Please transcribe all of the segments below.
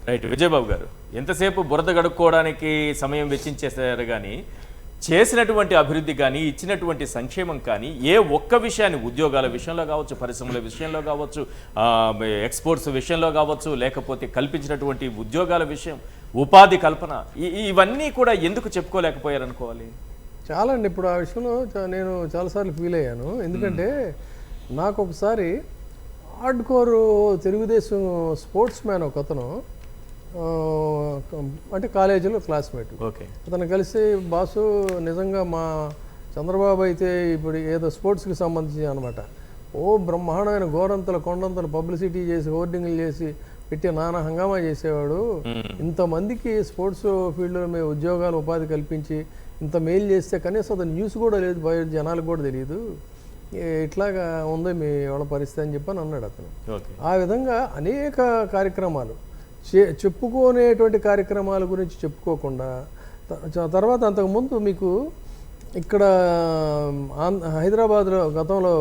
Right Vijaya Babu గారు, ఎంతసేపు బురద గడుక్కోవడానికి సమయం వెచ్చించేశారు కానీ చేసినటువంటి అభివృద్ధి కానీ ఇచ్చినటువంటి సంక్షేమం కానీ ఏ ఒక్క విషయాన్ని ఉద్యోగాల విషయంలో కావచ్చు, పరిశ్రమల విషయంలో కావచ్చు, ఎక్స్పోర్ట్స్ విషయంలో కావచ్చు, లేకపోతే కల్పించినటువంటి ఉద్యోగాల విషయం, ఉపాధి కల్పన, ఇవన్నీ కూడా ఎందుకు చెప్పుకోలేకపోయారు అనుకోవాలి? చాలా అండి. ఇప్పుడు ఆ విషయంలో నేను చాలాసార్లు ఫీల్ అయ్యాను. ఎందుకంటే నాకు ఒకసారి hard core Telugu Desam sports man ఒక అతను, అంటే కాలేజీలో క్లాస్మేట్, అతను కలిసి బాసు నిజంగా మా చంద్రబాబు అయితే ఇప్పుడు ఏదో స్పోర్ట్స్కి సంబంధించి అనమాట, బ్రహ్మాండమైన గోరంతల కొండంతల పబ్లిసిటీ చేసి హోర్డింగ్లు చేసి పెట్టి నానా హంగామా చేసేవాడు. ఇంతమందికి స్పోర్ట్స్ ఫీల్డ్లో మేము ఉద్యోగాలు ఉపాధి కల్పించి ఇంత మెయిల్ చేస్తే కనీసం అతను న్యూస్ కూడా లేదు, బయట జనాలకు కూడా తెలియదు, ఇట్లాగా ఉంది మీ వాళ్ళ పరిస్థితి అని చెప్పని అన్నాడు అతను. ఆ విధంగా అనేక కార్యక్రమాలు చెప్పుకునేటువంటి కార్యక్రమాల గురించి చెప్పుకోకుండా తర్వాత అంతకుముందు మీకు ఇక్కడ హైదరాబాద్లో గతంలో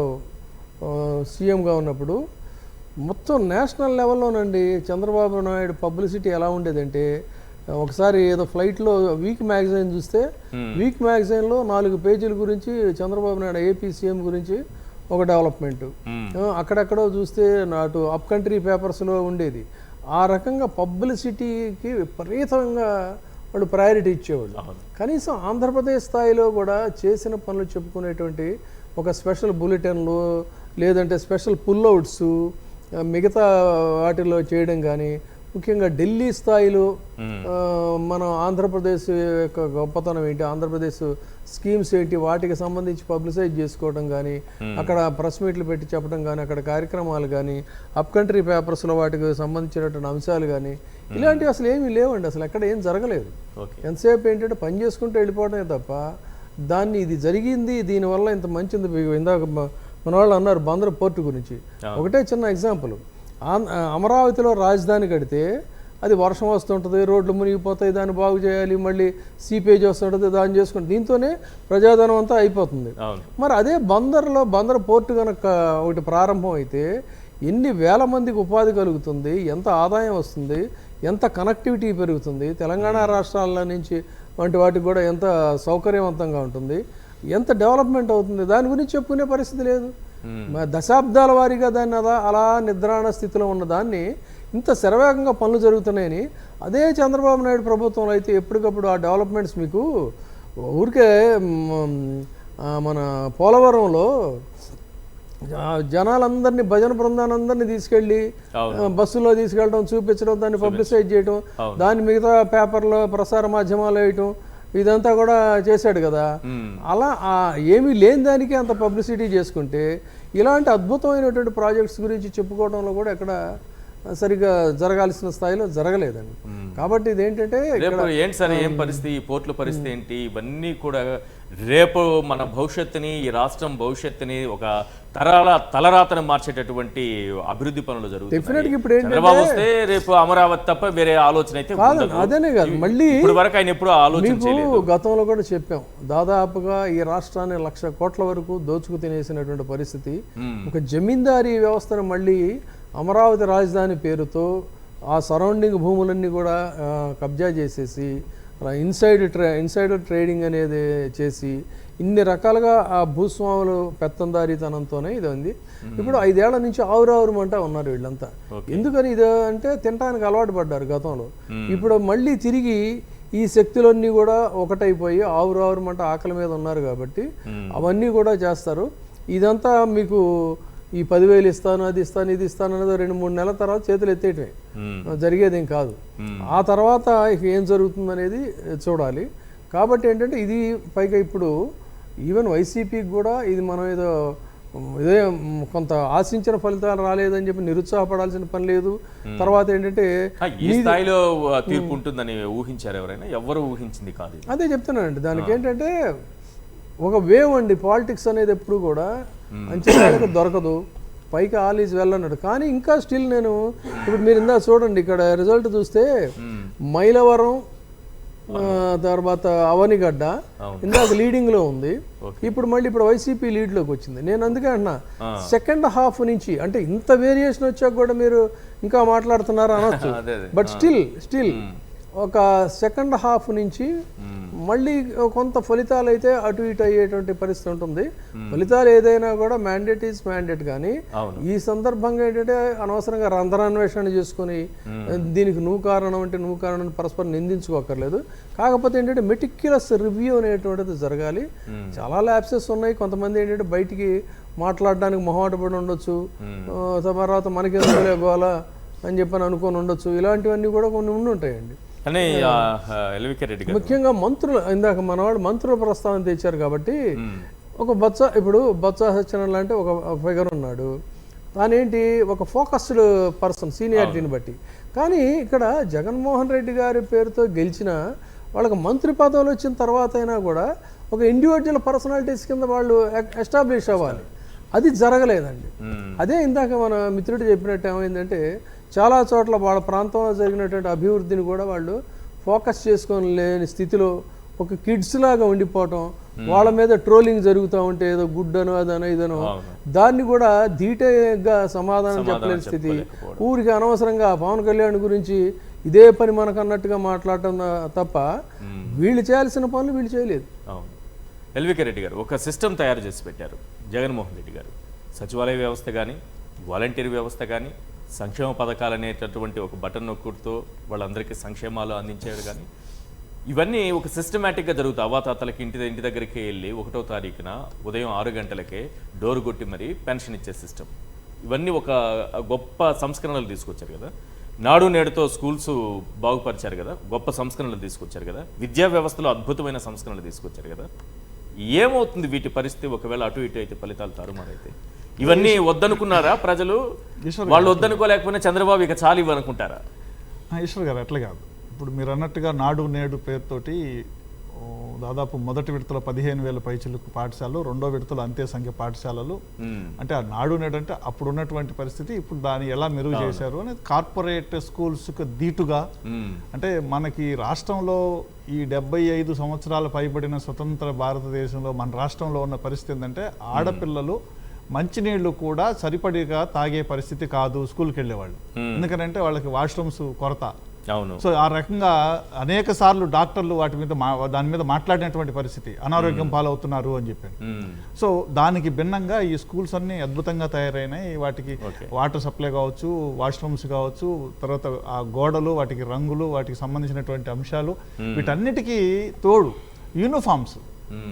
సీఎంగా ఉన్నప్పుడు మొత్తం నేషనల్ లెవెల్లోనండి చంద్రబాబు నాయుడు పబ్లిసిటీ ఎలా ఉండేదంటే, ఒకసారి ఏదో ఫ్లైట్లో వీక్ మ్యాగజైన్ చూస్తే వీక్ మ్యాగజైన్లో 4 పేజీల గురించి చంద్రబాబు నాయుడు ఏపీ సీఎం గురించి ఒక డెవలప్మెంట్, అక్కడెక్కడో చూస్తే నాటు అప్ కంట్రీ పేపర్స్లో ఉండేది. ఆ రకంగా పబ్లిసిటీకి విపరీతంగా వాళ్ళు ప్రయారిటీ ఇచ్చేవాళ్ళు. కనీసం ఆంధ్రప్రదేశ్ స్థాయిలో కూడా చేసిన పనులు చెప్పుకునేటువంటి ఒక స్పెషల్ బులెటిన్లు లేదంటే స్పెషల్ పుల్అవుట్స్ మిగతా వాటిల్లో చేయడం కానీ, ముఖ్యంగా ఢిల్లీ స్థాయిలో మనం ఆంధ్రప్రదేశ్ యొక్క గొప్పతనం ఏంటి, ఆంధ్రప్రదేశ్ స్కీమ్స్ ఏంటి, వాటికి సంబంధించి పబ్లిసైజ్ చేసుకోవడం కానీ, అక్కడ ప్రెస్ మీట్లు పెట్టి చెప్పడం కానీ, అక్కడ కార్యక్రమాలు కానీ, అప్ కంట్రీ పేపర్స్లో వాటికి సంబంధించినటువంటి అంశాలు కానీ, ఇలాంటివి అసలు ఏమీ లేవండి. అసలు ఎక్కడ ఏం జరగలేదు. ఎంతసేపు ఏంటంటే పని చేసుకుంటూ వెళ్ళిపోవడమే తప్ప దాన్ని ఇది జరిగింది, దీనివల్ల ఇంత మంచిది. ఇందాక మన వాళ్ళు అన్నారు బందర్ పోర్టు గురించి, ఒకటే చిన్న ఎగ్జాంపుల్. అమరావతిలో రాజధాని కడితే అది వర్షం వస్తుంటుంది, రోడ్లు మునిగిపోతాయి, దాన్ని బాగు చేయాలి, మళ్ళీ సీపేజ్ వస్తుంటుంది, దాన్ని చేసుకుని దీంతోనే ప్రజాధనం అంతా అయిపోతుంది. మరి అదే బందర్ పోర్టు కనుక ఒకటి ప్రారంభం అయితే ఎన్ని వేల మందికి ఉపాధి కలుగుతుంది, ఎంత ఆదాయం వస్తుంది, ఎంత కనెక్టివిటీ పెరుగుతుంది, తెలంగాణ రాష్ట్రాల నుంచి వంటి వాటికి కూడా ఎంత సౌకర్యవంతంగా ఉంటుంది, ఎంత డెవలప్మెంట్ అవుతుంది, దాని గురించి చెప్పుకునే పరిస్థితి లేదు. దశాబ్దాల వారీగా దాన్ని అలా నిద్రాణ స్థితిలో ఉన్న దాన్ని ఇంత శరవేగంగా పనులు జరుగుతున్నాయని, అదే చంద్రబాబు నాయుడు ప్రభుత్వంలో అయితే ఎప్పటికప్పుడు ఆ డెవలప్మెంట్స్ మీకు ఊరికే మన పోలవరంలో జనాలందరినీ భజన బృందానందరినీ తీసుకెళ్ళి బస్సులో తీసుకెళ్ళడం, చూపించడం, దాన్ని పబ్లిసైజ్ చేయడం, దాన్ని మిగతా పేపర్లో ప్రసార మాధ్యమాలు వేయటం, ఇదంతా కూడా చేశాడు కదా. అలా ఏమీ లేని దానికి అంత పబ్లిసిటీ చేసుకుంటే ఇలాంటి అద్భుతమైనటువంటి ప్రాజెక్ట్స్ గురించి చెప్పుకోవడంలో కూడా ఎక్కడ సరిగ్గా జరగాల్సిన స్థాయిలో జరగలేదండి. కాబట్టి ఇదేంటంటే ఏంటి సార్, ఏం పరిస్థితి, ఈ పోర్టుల పరిస్థితి ఏంటి, ఇవన్నీ కూడా రేపు మన భవిష్యత్తుని, ఈ రాష్ట్రం భవిష్యత్తుని ఒక తలరాతను మార్చేటటువంటి అభివృద్ధి పనులు జరుగుతాయి. చంద్రబాబు వస్తే రేపు అమరావతి తప్ప వేరే ఆలోచన అయితే అదేనే కాదు. మళ్ళీ ఇప్పుడు వరకు ఆయన ఎప్పుడు ఆలోచించలేదు. గతంలో కూడా చెప్పాం, దాదాపుగా ఈ రాష్ట్రాన్ని 1,00,000 కోట్ల వరకు దోచుకు తినేసినటువంటి పరిస్థితి. ఒక జమీందారీ వ్యవస్థను మళ్ళీ అమరావతి రాజధాని పేరుతో ఆ సరౌండింగ్ భూములన్నీ కూడా కబ్జా చేసేసి ఇన్సైడర్ ట్రేడింగ్ అనేది చేసి ఇన్ని రకాలుగా ఆ భూస్వాములు పెత్తందారీతనంతోనే ఇది ఉంది. ఇప్పుడు 5 ఏళ్ల నుంచి ఆవురావురమంటా ఉన్నారు వీళ్ళంతా. ఎందుకని ఇది అంటే తినడానికి అలవాటు పడ్డారు గతంలో. ఇప్పుడు మళ్ళీ తిరిగి ఈ శక్తులన్నీ కూడా ఒకటైపోయి ఆవురావురమంట ఆకలి మీద ఉన్నారు కాబట్టి అవన్నీ కూడా చేస్తారు. ఇదంతా మీకు ఈ 10,000 ఇస్తాను, అది ఇస్తాను, ఇది ఇస్తాను అనేది 2-3 నెలల తర్వాత చేతులు ఎత్తేయటమే, జరిగేదేం కాదు. ఆ తర్వాత ఇక ఏం జరుగుతుంది అనేది చూడాలి. కాబట్టి ఏంటంటే ఇది పైగా ఇప్పుడు ఈవెన్ వైసీపీకి కూడా ఇది మనం ఇదే కొంత ఆశించిన ఫలితాలు రాలేదని చెప్పి నిరుత్సాహపడాల్సిన పని లేదు. తర్వాత ఏంటంటే ఈ స్థాయిలో తీర్పు ఉంటుందని ఊహించారు ఎవరైనా? ఎవరు ఊహించింది కాదు. అదే చెప్తున్నానండి. దానికి ఏంటంటే ఒక వేవ్ అండి, పాలిటిక్స్ అనేది ఎప్పుడు కూడా అంచెలకు దొరకదు, పైకి ఆల్ ఈజ్ వెల్ అన్నాడు. కానీ ఇంకా స్టిల్ నేను ఇప్పుడు మీరు ఇందా చూడండి, ఇక్కడ రిజల్ట్ చూస్తే మైలవరం తర్వాత అవనిగడ్డ ఇందాక లీడింగ్లో ఉంది, ఇప్పుడు వైసీపీ లీడ్లోకి వచ్చింది. నేను అందుకే అంటున్నా సెకండ్ హాఫ్ నుంచి అంటే ఇంత వేరియేషన్ వచ్చాక కూడా మీరు ఇంకా మాట్లాడుతున్నారు అనొచ్చు. బట్ స్టిల్ ఒక సెకండ్ హాఫ్ నుంచి మళ్ళీ కొంత ఫలితాలు అయితే అటు ఇటు అయ్యేటువంటి పరిస్థితి ఉంటుంది. ఫలితాలు ఏదైనా కూడా మ్యాండేట్ ఈజ్ మ్యాండేట్, కానీ ఈ సందర్భంగా ఏంటంటే అనవసరంగా రంధ్రాన్వేషణ చేసుకుని దీనికి నువ్వు కారణం అంటే నువ్వు కారణం పరస్పరం నిందించుకోకర్లేదు. కాకపోతే ఏంటంటే మెటిక్యులస్ రివ్యూ అనేటువంటిది జరగాలి. చాలా ల్యాప్సెస్ ఉన్నాయి. కొంతమంది ఏంటంటే బయటికి మాట్లాడడానికి మొహమాట పడి ఉండొచ్చు, తర్వాత మనకెందుకులే గోలా అని చెప్పని అనుకొని ఉండొచ్చు. ఇలాంటివన్నీ కూడా కొన్ని ఉండి ఉంటాయండి. ముఖ్యంగా మంత్రులు, ఇందాక మనవాడు మంత్రుల ప్రస్తావన తెచ్చారు కాబట్టి ఒక ఇప్పుడు బొత్స సత్యనారాయణ లాంటి ఒక ఫిగర్ ఉన్నాడు. తానేంటి ఒక ఫోకస్డ్ పర్సన్ సీనియారిటీని బట్టి. కానీ ఇక్కడ జగన్మోహన్ రెడ్డి గారి పేరుతో గెలిచిన వాళ్ళకి మంత్రి పదవులు వచ్చిన తర్వాత అయినా కూడా ఒక ఇండివిజువల్ పర్సనాలిటీస్ కింద వాళ్ళు ఎస్టాబ్లిష్ అవ్వాలి. అది జరగలేదండి. అదే ఇందాక మన మిత్రుడు చెప్పినట్టు ఏమైందంటే చాలా చోట్ల వాళ్ళ ప్రాంతంలో జరిగినటువంటి అభివృద్ధిని కూడా వాళ్ళు ఫోకస్ చేసుకొని లేని స్థితిలో ఒక కిడ్స్ లాగా ఉండిపోవటం, వాళ్ళ మీద ట్రోలింగ్ జరుగుతూ ఉంటే ఏదో గుడ్డనో అదనో ఇదనో దాన్ని కూడా ధీటగా సమాధానం చెప్పలేని స్థితి. ఊరికి అనవసరంగా పవన్ కళ్యాణ్ గురించి ఇదే పని మనకు అన్నట్టుగా మాట్లాడటం తప్ప వీళ్ళు చేయాల్సిన పనులు వీళ్ళు చేయలేదు. ఎల్వికే రెడ్డి గారు ఒక సిస్టమ్ తయారు చేసి పెట్టారు జగన్మోహన్ రెడ్డి గారు. సచివాలయ వ్యవస్థ కానీ, వాలంటీర్ వ్యవస్థ కానీ, సంక్షేమ పథకాలు అనేటటువంటి ఒక బటన్ నొక్కుడుతో వాళ్ళందరికీ సంక్షేమాలు అందించారు. కానీ ఇవన్నీ ఒక సిస్టమేటిక్గా జరుగుతాయి. అవ్వాతాతలకి ఇంటి దగ్గరికి వెళ్ళి 1వ తారీఖున ఉదయం 6 గంటలకే డోరు కొట్టి మరి పెన్షన్ ఇచ్చే సిస్టమ్. ఇవన్నీ ఒక గొప్ప సంస్కరణలు తీసుకొచ్చారు కదా. నాడు నేడుతో స్కూల్స్ బాగుపరిచారు కదా, గొప్ప సంస్కరణలు తీసుకొచ్చారు కదా. విద్యా వ్యవస్థలో అద్భుతమైన సంస్కరణలు తీసుకొచ్చారు కదా. ఏమవుతుంది వీటి పరిస్థితి ఒకవేళ అటు ఇటు అయితే, ఫలితాలు తారుమారైతే? ఇవన్నీ వద్దనుకున్నారా ప్రజలు? వాళ్ళు వద్దనుకోలేకపోయినా చంద్రబాబు ఇక చాలు ఇవ్వనుకుంటారా? ఈశ్వర్ గారు అట్లా కాదు. ఇప్పుడు మీరు అన్నట్టుగా నాడు నేడు పేరుతోటి దాదాపు మొదటి విడతలో 15,000 పైచిలుకు పాఠశాలలు, రెండో విడతలో అంతే సంఖ్య పాఠశాలలు. అంటే ఆ నాడు నేడు అంటే అప్పుడు ఉన్నటువంటి పరిస్థితి, ఇప్పుడు దాన్ని ఎలా మెరుగు చేశారు అనేది కార్పొరేట్ స్కూల్స్కి దీటుగా. అంటే మనకి రాష్ట్రంలో ఈ 75 సంవత్సరాలు పైబడిన స్వతంత్ర భారతదేశంలో మన రాష్ట్రంలో ఉన్న పరిస్థితి ఏంటంటే ఆడపిల్లలు మంచినీళ్లు కూడా సరిపడిగా తాగే పరిస్థితి కాదు స్కూల్కి వెళ్ళేవాళ్ళు. ఎందుకంటే వాళ్ళకి వాష్రూమ్స్ కొరత. సో ఆ రకంగా అనేక సార్లు డాక్టర్లు దాని మీద మాట్లాడినటువంటి పరిస్థితి, అనారోగ్యం పాలవుతున్నారు అని చెప్పాను. సో దానికి భిన్నంగా ఈ స్కూల్స్ అన్ని అద్భుతంగా తయారైనాయి. వాటికి వాటర్ సప్లై కావచ్చు, వాష్రూమ్స్ కావచ్చు, తర్వాత ఆ గోడలు, వాటికి రంగులు, వాటికి సంబంధించినటువంటి అంశాలు, వీటన్నిటికీ తోడు యూనిఫామ్స్,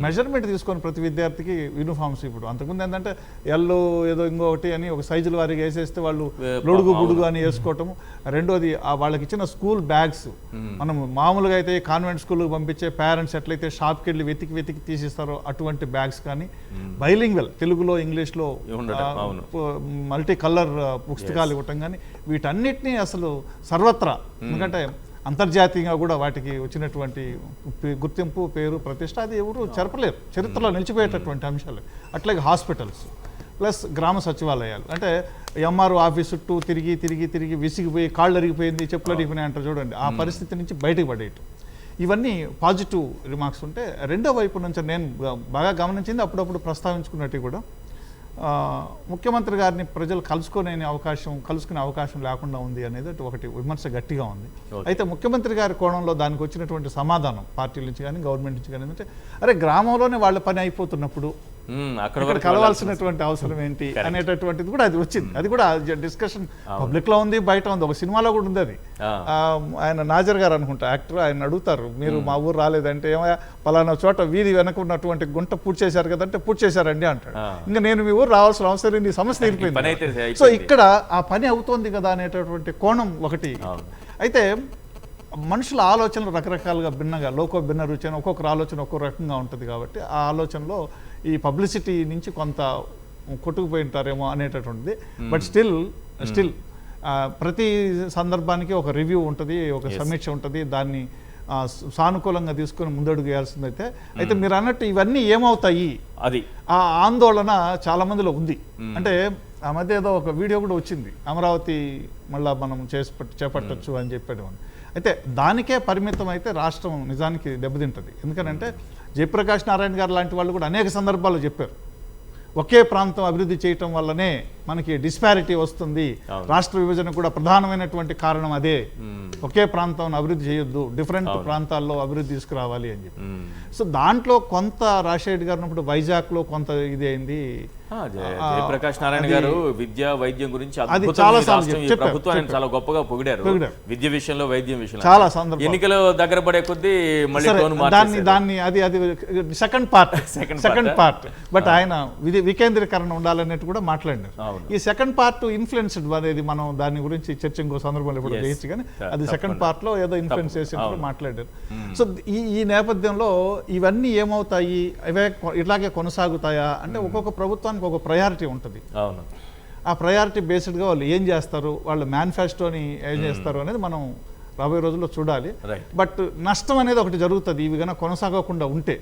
మెజర్మెంట్ తీసుకొని ప్రతి విద్యార్థికి యూనిఫామ్స్. ఇప్పుడు అంతకుముందు ఏంటంటే ఎల్లో ఏదో ఇంకొకటి అని ఒక సైజుల వారికి వేసేస్తే వాళ్ళు లొడుగు బుడుగు అని వేసుకోవటం. రెండోది వాళ్ళకి ఇచ్చిన స్కూల్ బ్యాగ్స్, మనం మామూలుగా అయితే కాన్వెంట్ స్కూల్కి పంపించే పేరెంట్స్ ఎట్లయితే షాప్కి వెళ్ళి వెతికి తీసిస్తారో అటువంటి బ్యాగ్స్ కానీ, బైలింగ్వెల్ తెలుగులో ఇంగ్లీష్లో మల్టీ కలర్ పుస్తకాలు ఇవ్వటం కానీ, వీటన్నిటినీ అసలు సర్వత్రా, ఎందుకంటే అంతర్జాతీయంగా కూడా వాటికి వచ్చినటువంటి గుర్తింపు, పేరు, ప్రతిష్ట అది ఎవరు చెరపలేరు, చరిత్రలో నిలిచిపోయేటటువంటి అంశాలు. అట్లాగే హాస్పిటల్స్ ప్లస్ గ్రామ సచివాలయాలు. అంటే ఎంఆర్ఓ ఆఫీస్ చుట్టూ తిరిగి విసిగిపోయి కాళ్ళు అరిగిపోయింది, చెప్పులు అరిగిపోయినాయి అంటారు చూడండి, ఆ పరిస్థితి నుంచి బయటకు పడేయటం. ఇవన్నీ పాజిటివ్ రిమార్క్స్ ఉంటే, రెండో వైపు నుంచి నేను బాగా గమనించింది, అప్పుడప్పుడు ప్రస్తావించుకున్నట్టు కూడా ముఖ్యమంత్రి గారిని ప్రజలు కలుసుకునే అవకాశం లేకుండా ఉంది అనేది ఒకటి విమర్శ గట్టిగా ఉంది. అయితే ముఖ్యమంత్రి గారి కోణంలో దానికి వచ్చినటువంటి సమాధానం పార్టీల నుంచి కానీ గవర్నమెంట్ నుంచి కానీ ఏంటంటే, అరే గ్రామంలోనే వాళ్ళ పని అయిపోతున్నప్పుడు అక్కడ కలవాల్సినటువంటి అవసరం ఏంటి అనేటటువంటిది కూడా అది వచ్చింది. అది కూడా డిస్కషన్ పబ్లిక్ లో ఉంది, బయట ఉంది, ఒక సినిమాలో కూడా ఉంది. అది ఆయన నాజర్ గారు అనుకుంటా యాక్టర్, ఆయన అడుగుతారు, మీరు మా ఊరు రాలేదంటే, ఏమయ్యా పలానా చోట వీధి వెనక ఉన్నటువంటి గుంట పూర్తి చేశారు కదంటే, పూర్తి చేశారండి అంటాడు. ఇంకా నేను మీ ఊరు రావాల్సిన అవసరం, నీ సమస్య తీరిపోయింది. సో ఇక్కడ ఆ పని అవుతోంది కదా అనేటటువంటి కోణం ఒకటి. అయితే మనుషుల ఆలోచనలు రకరకాలుగా భిన్నంగా, భిన్న రుచి అని ఒక్కొక్కరు ఆలోచన ఒక్కొక్క రకంగా ఉంటుంది. కాబట్టి ఆ ఆలోచనలో ఈ పబ్లిసిటీ నుంచి కొంత కొట్టుకుపోయి ఉంటారేమో అనేటటువంటిది. బట్ స్టిల్ ప్రతి సందర్భానికి ఒక రివ్యూ ఉంటుంది, ఒక సమీక్ష ఉంటుంది. దాన్ని సానుకూలంగా తీసుకొని ముందడుగు వేయాల్సిందైతే. అయితే మీరు అన్నట్టు ఇవన్నీ ఏమవుతాయి, అది ఆ ఆందోళన చాలా మందిలో ఉంది. అంటే ఆ మధ్య ఏదో ఒక వీడియో కూడా వచ్చింది, అమరావతి మళ్ళీ మనం చేపట్టచ్చు అని చెప్పాడు. అయితే దానికే పరిమితం అయితే రాష్ట్రం నిజానికి దెబ్బతింటుంది. ఎందుకంటే జయప్రకాష్ నారాయణ గారు లాంటి వాళ్ళు కూడా అనేక సందర్భాల్లో చెప్పారు, ఒకే ప్రాంతం అభివృద్ధి చేయటం వల్లనే మనకి డిస్పారిటీ వస్తుంది. రాష్ట్ర విభజన కూడా ప్రధానమైనటువంటి కారణం అదే. ఒకే ప్రాంతం అభివృద్ధి చేయొద్దు, డిఫరెంట్ ప్రాంతాల్లో అభివృద్ధి తీసుకురావాలి అని చెప్పి. సో దాంట్లో కొంత రాజశేఖర్ గారు ఉన్నప్పుడు వైజాగ్లో కొంత ఇది అయింది. జయప్రకాష్ నారాయణ గారు విద్య వైద్యం గురించి ప్రభుత్వాన్ని చాలా గొప్పగా పొగిడారు. విద్య విషయంలో, వైద్యం విషయంలో చాలా సందర్భం. ఎన్నికలు దగ్గర పడే కొద్దీ మళ్ళీ దాన్ని అది సెకండ్ పార్ట్ బట్ ఆయన వికేంద్రీకరణ ఉండాలన్నట్టు కూడా మాట్లాడినారు. ఈ సెకండ్ పార్ట్ ఇన్ఫ్లుయెన్స్డ్ అనేది మనం దాని గురించి చర్చ ఇంకో సందర్భంలో ఇప్పుడు చేయొచ్చు, కానీ అది సెకండ్ పార్ట్ లో ఏదో ఇన్ఫ్లుయెన్స్ చేసి మాట్లాడారు. సో ఈ నేపథ్యంలో ఇవన్నీ ఏమవుతాయి, ఇట్లాగే కొనసాగుతాయా అంటే ఒక్కొక్క ప్రభుత్వానికి ఒక ప్రయారిటీ ఉంటుంది. ఆ ప్రయారిటీ బేస్డ్గా వాళ్ళు ఏం చేస్తారు, వాళ్ళ మేనిఫెస్టోని ఏం చేస్తారు అనేది మనం రాబోయే రోజుల్లో చూడాలి. బట్ నష్టం అనేది ఒకటి జరుగుతుంది ఇవి కనుక కొనసాగకుండా ఉంటే.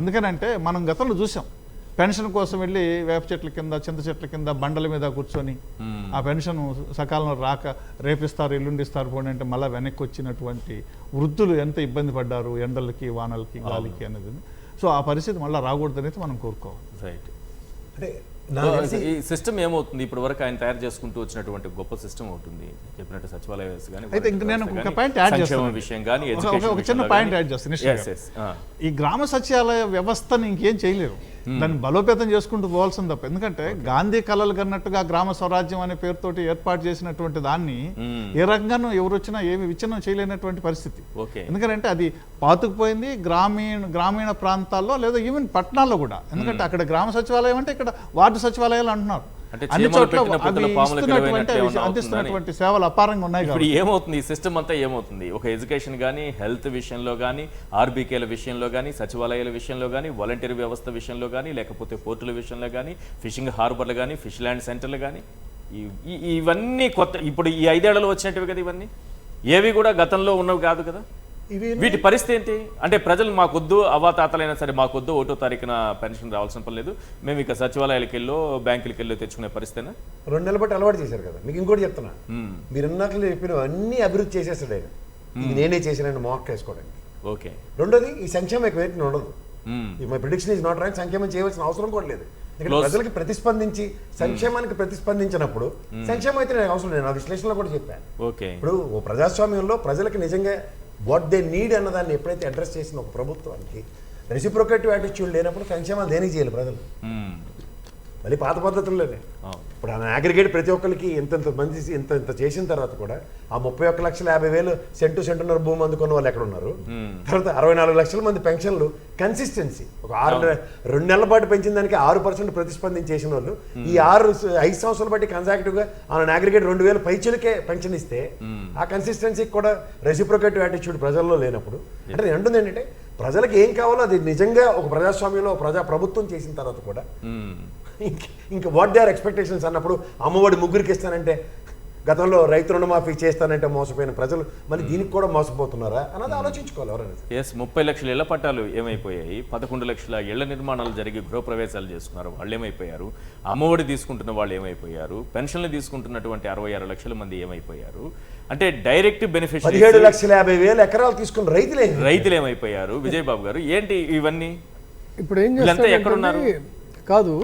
ఎందుకనంటే మనం గతంలో చూసాం, పెన్షన్ కోసం వెళ్ళి వేప చెట్ల కింద, చింత చెట్ల కింద, బండల మీద కూర్చొని ఆ పెన్షన్ సకాలంలో రాక రేపిస్తారు, ఎల్లుండిస్తారు పోనీ అంటే మళ్ళీ వెనక్కి వచ్చినటువంటి వృద్ధులు ఎంత ఇబ్బంది పడ్డారు ఎండలకి, వానలకి, గాలికి అనేది. సో ఆ పరిస్థితి మళ్ళీ రాకూడదు అనేది మనం కోరుకోవాలి. రైట్. అంటే ఈ సిస్టమ్ ఏమవుతుంది, ఇప్పటి వరకు ఆయన తయారు చేసుకుంటూ వచ్చినటువంటి గొప్ప సిస్టమ్ అవుతుంది చెప్పినట్టు సచివాలయ వ్యవస్థ కానీ, అయితే ఇంక నేను ఒక పాయింట్ యాడ్ చేస్తాను, విషయం కానీ, ఒక చిన్న పాయింట్ యాడ్ చేస్తాను. ఈ గ్రామ సచివాలయ వ్యవస్థని ఇంకేం చేయలేరు, దాన్ని బలోపేతం చేసుకుంటూ పోవాల్సింది తప్ప. ఎందుకంటే గాంధీ కళలు కన్నట్టుగా గ్రామ స్వరాజ్యం అనే పేరుతోటి ఏర్పాటు చేసినటువంటి దాన్ని ఏ రకంగానూ ఎవరు వచ్చినా ఏమి విచ్ఛిన్నం చేయలేనటువంటి పరిస్థితి. ఎందుకంటే అది పాతుకుపోయింది గ్రామీణ ప్రాంతాల్లో లేదా ఈవెన్ పట్టణాల్లో కూడా. ఎందుకంటే అక్కడ గ్రామ సచివాలయం అంటే ఇక్కడ వార్డు సచివాలయాలు అంటున్నారు. అన్ని చోట్ల అందిస్తున్నటువంటి సేవలు అపారంగా ఉన్నాయి. ఇప్పుడు ఏమవుతుంది, ఈ సిస్టమ్ అంతా ఏమవుతుంది, ఒక ఎడ్యుకేషన్ కానీ, హెల్త్ విషయంలో కానీ, ఆర్బీకేల విషయంలో కానీ, సచివాలయాల విషయంలో కానీ, వాలంటీర్ వ్యవస్థ విషయంలో కానీ, లేకపోతే పోర్టుల విషయంలో కానీ, ఫిషింగ్ హార్బర్లు కానీ, ఫిష్ ల్యాండ్ సెంటర్లు కానీ, ఇవన్నీ కొత్త ఇప్పుడు ఈ 5 ఏళ్లలో వచ్చినట్టువి కదా. ఇవన్నీ ఏవి కూడా గతంలో ఉన్నవి కాదు కదా. వీటి పరిస్థితి ఏంటి అంటే, ప్రజలు మాకొద్దు, అవ్వాతాతలైనా సరే మాకొద్దు, 1వ తారీఖున పెన్షన్ రావాల్సిన పని లేదు, మేము ఇక సచివాలయాలకు వెళ్ళో బ్యాంకులకి వెళ్ళో తెచ్చుకునే పరిస్థితినా? 2 నెలల బట్టి అలవాటు చేశారు కదా. మీకు ఇంకోటి చెప్తున్నా, మీరు అన్నట్లు చెప్పిన అన్ని అభివృద్ధి చేసేస్తాడు ఆయన. ఇది నేనే చేశానని మార్క్ వేసుకోవడానికి. ఓకే. రెండోది, ఈ సంక్షేమం ఎక్కువ ఉండదు. My prediction is not right. సంక్షేమం చేయవలసిన అవసరం కూడా లేదు. ప్రజలకి ప్రతిస్పందించి సంక్షేమానికి ప్రతిస్పందించినప్పుడు సంక్షేమం అయితే అవసరం లేదు. నా విశ్లేషణలో కూడా చెప్పాను. ఇప్పుడు ఓ ప్రజాస్వామ్యంలో ప్రజలకు నిజంగా వాట్ దే నీడ్ అన్నదాన్ని ఎప్పుడైతే అడ్రస్ చేసిన ఒక ప్రభుత్వానికి రెసిప్రొకేటివ్ యాటిట్యూడ్ లేనప్పుడు సంక్షేమాలు దేనికి చేయాలి ప్రజలు? మళ్ళీ పాత పద్ధతుల్లోనే. ఇప్పుడు ఆయన అగ్రిగేట్ ప్రతి ఒక్కరికి ఇంత మంది ఇంత చేసిన తర్వాత కూడా ఆ 31,50,000 సెంటున్నర భూమి అందుకున్న వాళ్ళు ఎక్కడ ఉన్నారు? తర్వాత 64 లక్షల మంది పెన్షన్లు కన్సిస్టెన్సీ ఒక 2 నెలల పాటు పెంచిన దానికి 6% ప్రతిస్పందించేసిన వాళ్ళు ఈ 5 సంవత్సరాల బట్టి కన్సాక్టివ్గా ఆయన అగ్రిగేట్ 2,000 పైచులకే పెన్షన్ ఇస్తే ఆ కన్సిస్టెన్సీకి కూడా రెసిప్రొకేటివ్ యాటిట్యూడ్ ప్రజల్లో లేనప్పుడు అంటే రెండుది ఏంటంటే, ప్రజలకు ఏం కావాలో అది నిజంగా ఒక ప్రజాస్వామ్యంలో ప్రభుత్వం చేసిన తర్వాత కూడా ఇంకా వాట్ దే ఆర్ ఎక్స్పెక్టేషన్స్ అన్నప్పుడు, అమ్మఒడి 3కి ఇస్తానంటే, గతంలో రైతు రుణమాఫీ చేస్తానంటే మోసపోయిన ప్రజలు మళ్ళీ దీనికి కూడా మోసపోతున్నారా అన్నది ఆలోచించుకోవాలి ఎవరైనా. 30 లక్షల ఇళ్ల పట్టాలు ఏమైపోయాయి, 11 లక్షల ఇళ్ల నిర్మాణాలు జరిగి గృహప్రవేశాలు చేసుకున్నారు, వాళ్ళు ఏమైపోయారు, అమ్మఒడి తీసుకుంటున్న వాళ్ళు ఏమైపోయారు, పెన్షన్లు తీసుకుంటున్నటువంటి 66 లక్షల మంది ఏమైపోయారు, అంటే డైరెక్ట్ బెనిఫిషియరీ 17,50,000 ఎకరాలు తీసుకున్న రైతులు ఏమైపోయారు? విజయబాబు గారు ఏంటి ఇవన్నీ? ఇప్పుడు ఏం చేస్తారు ఎక్కడున్నారు కాదు,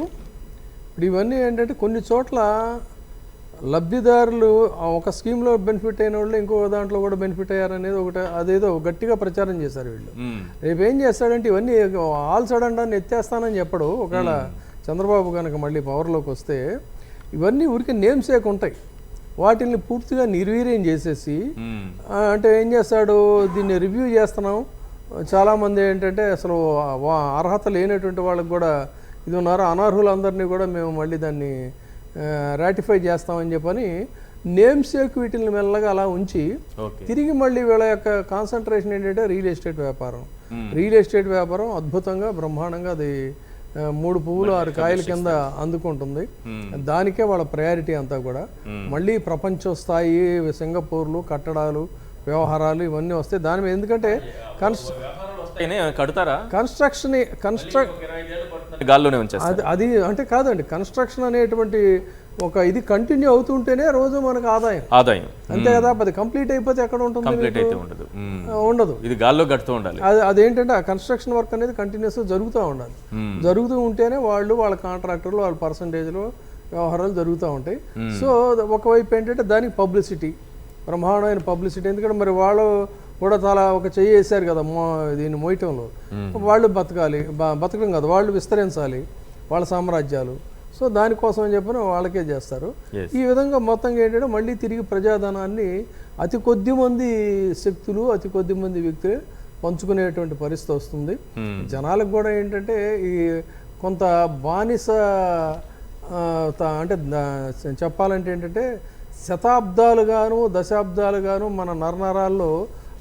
ఇప్పుడు ఇవన్నీ ఏంటంటే కొన్ని చోట్ల లబ్ధిదారులు ఒక స్కీమ్లో బెనిఫిట్ అయిన వాళ్ళు ఇంకో దాంట్లో కూడా బెనిఫిట్ అయ్యారనేది ఒకటి, అదేదో గట్టిగా ప్రచారం చేశారు వీళ్ళు. రేపు ఏం చేస్తాడంటే ఇవన్నీ ఆల్ సడన్ అని ఎత్తేస్తానని చెప్పడు. ఒకవేళ చంద్రబాబు కనుక మళ్ళీ పవర్లోకి వస్తే ఇవన్నీ ఊరికి నేమ్ సేక్ ఉంటాయి, వాటిని పూర్తిగా నిర్వీర్యం చేసేసి అంటే ఏం చేస్తాడు, దీన్ని రివ్యూ చేస్తున్నాం, చాలామంది ఏంటంటే అసలు అర్హత లేనటువంటి వాళ్ళకి కూడా ఇది ఉన్నారు, అనర్హులందరినీ కూడా మేము మళ్ళీ దాన్ని రాటిఫై చేస్తామని చెప్పని నేమ్ సేక్ వీటిని మెల్లగా అలా ఉంచి తిరిగి మళ్ళీ వీళ్ళ యొక్క కాన్సన్ట్రేషన్ ఏంటంటే రియల్ ఎస్టేట్ వ్యాపారం. రియల్ ఎస్టేట్ వ్యాపారం అద్భుతంగా బ్రహ్మాండంగా అది 3 పువ్వులు 6 కాయల కింద అందుకుంటుంది. దానికే వాళ్ళ ప్రయారిటీ అంతా కూడా. మళ్ళీ ప్రపంచ స్థాయి సింగపూర్లు కట్టడాలు వ్యవహారాలు ఇవన్నీ వస్తాయి దాని మీద. ఎందుకంటే అది అంటే కాదండి, కన్స్ట్రక్షన్ అనేటువంటి ఒక ఇది కంటిన్యూ అవుతుంటేనే రోజు మనకు ఆదాయం అంతే కదా. అది కంప్లీట్ అయిపోతే ఎక్కడ ఉంటుంది? ఉండదు. ఇది గాల్లో గడుతూ ఉండాలి. అదేంటంటే ఆ కన్స్ట్రక్షన్ వర్క్ అనేది కంటిన్యూస్ జరుగుతూ ఉండాలి. జరుగుతూ ఉంటేనే వాళ్ళ కాంట్రాక్టర్లు వాళ్ళ పర్సంటేజ్లో వ్యవహారాలు జరుగుతూ ఉంటాయి. సో ఒకవైపు ఏంటంటే దానికి పబ్లిసిటీ, బ్రహ్మాండమైన పబ్లిసిటీ. ఎందుకంటే మరి వాళ్ళు కూడా చాలా ఒక చెయ్యి వేశారు కదా దీన్ని మోయటంలో. వాళ్ళు బతకాలి, బతకడం కాదు, వాళ్ళు విస్తరించాలి వాళ్ళ సామ్రాజ్యాలు. సో దానికోసం అని చెప్పిన వాళ్ళకే చేస్తారు. ఈ విధంగా మొత్తంగా ఏంటంటే మళ్ళీ తిరిగి ప్రజాధనాన్ని అతి కొద్ది మంది శక్తులు, అతి కొద్ది మంది వ్యక్తులే పంచుకునేటువంటి పరిస్థితి వస్తుంది. జనాలకు కూడా ఏంటంటే ఈ కొంత బానిస అంటే చెప్పాలంటే ఏంటంటే శతాబ్దాలుగాను దశాబ్దాలుగాను మన నరనరాల్లో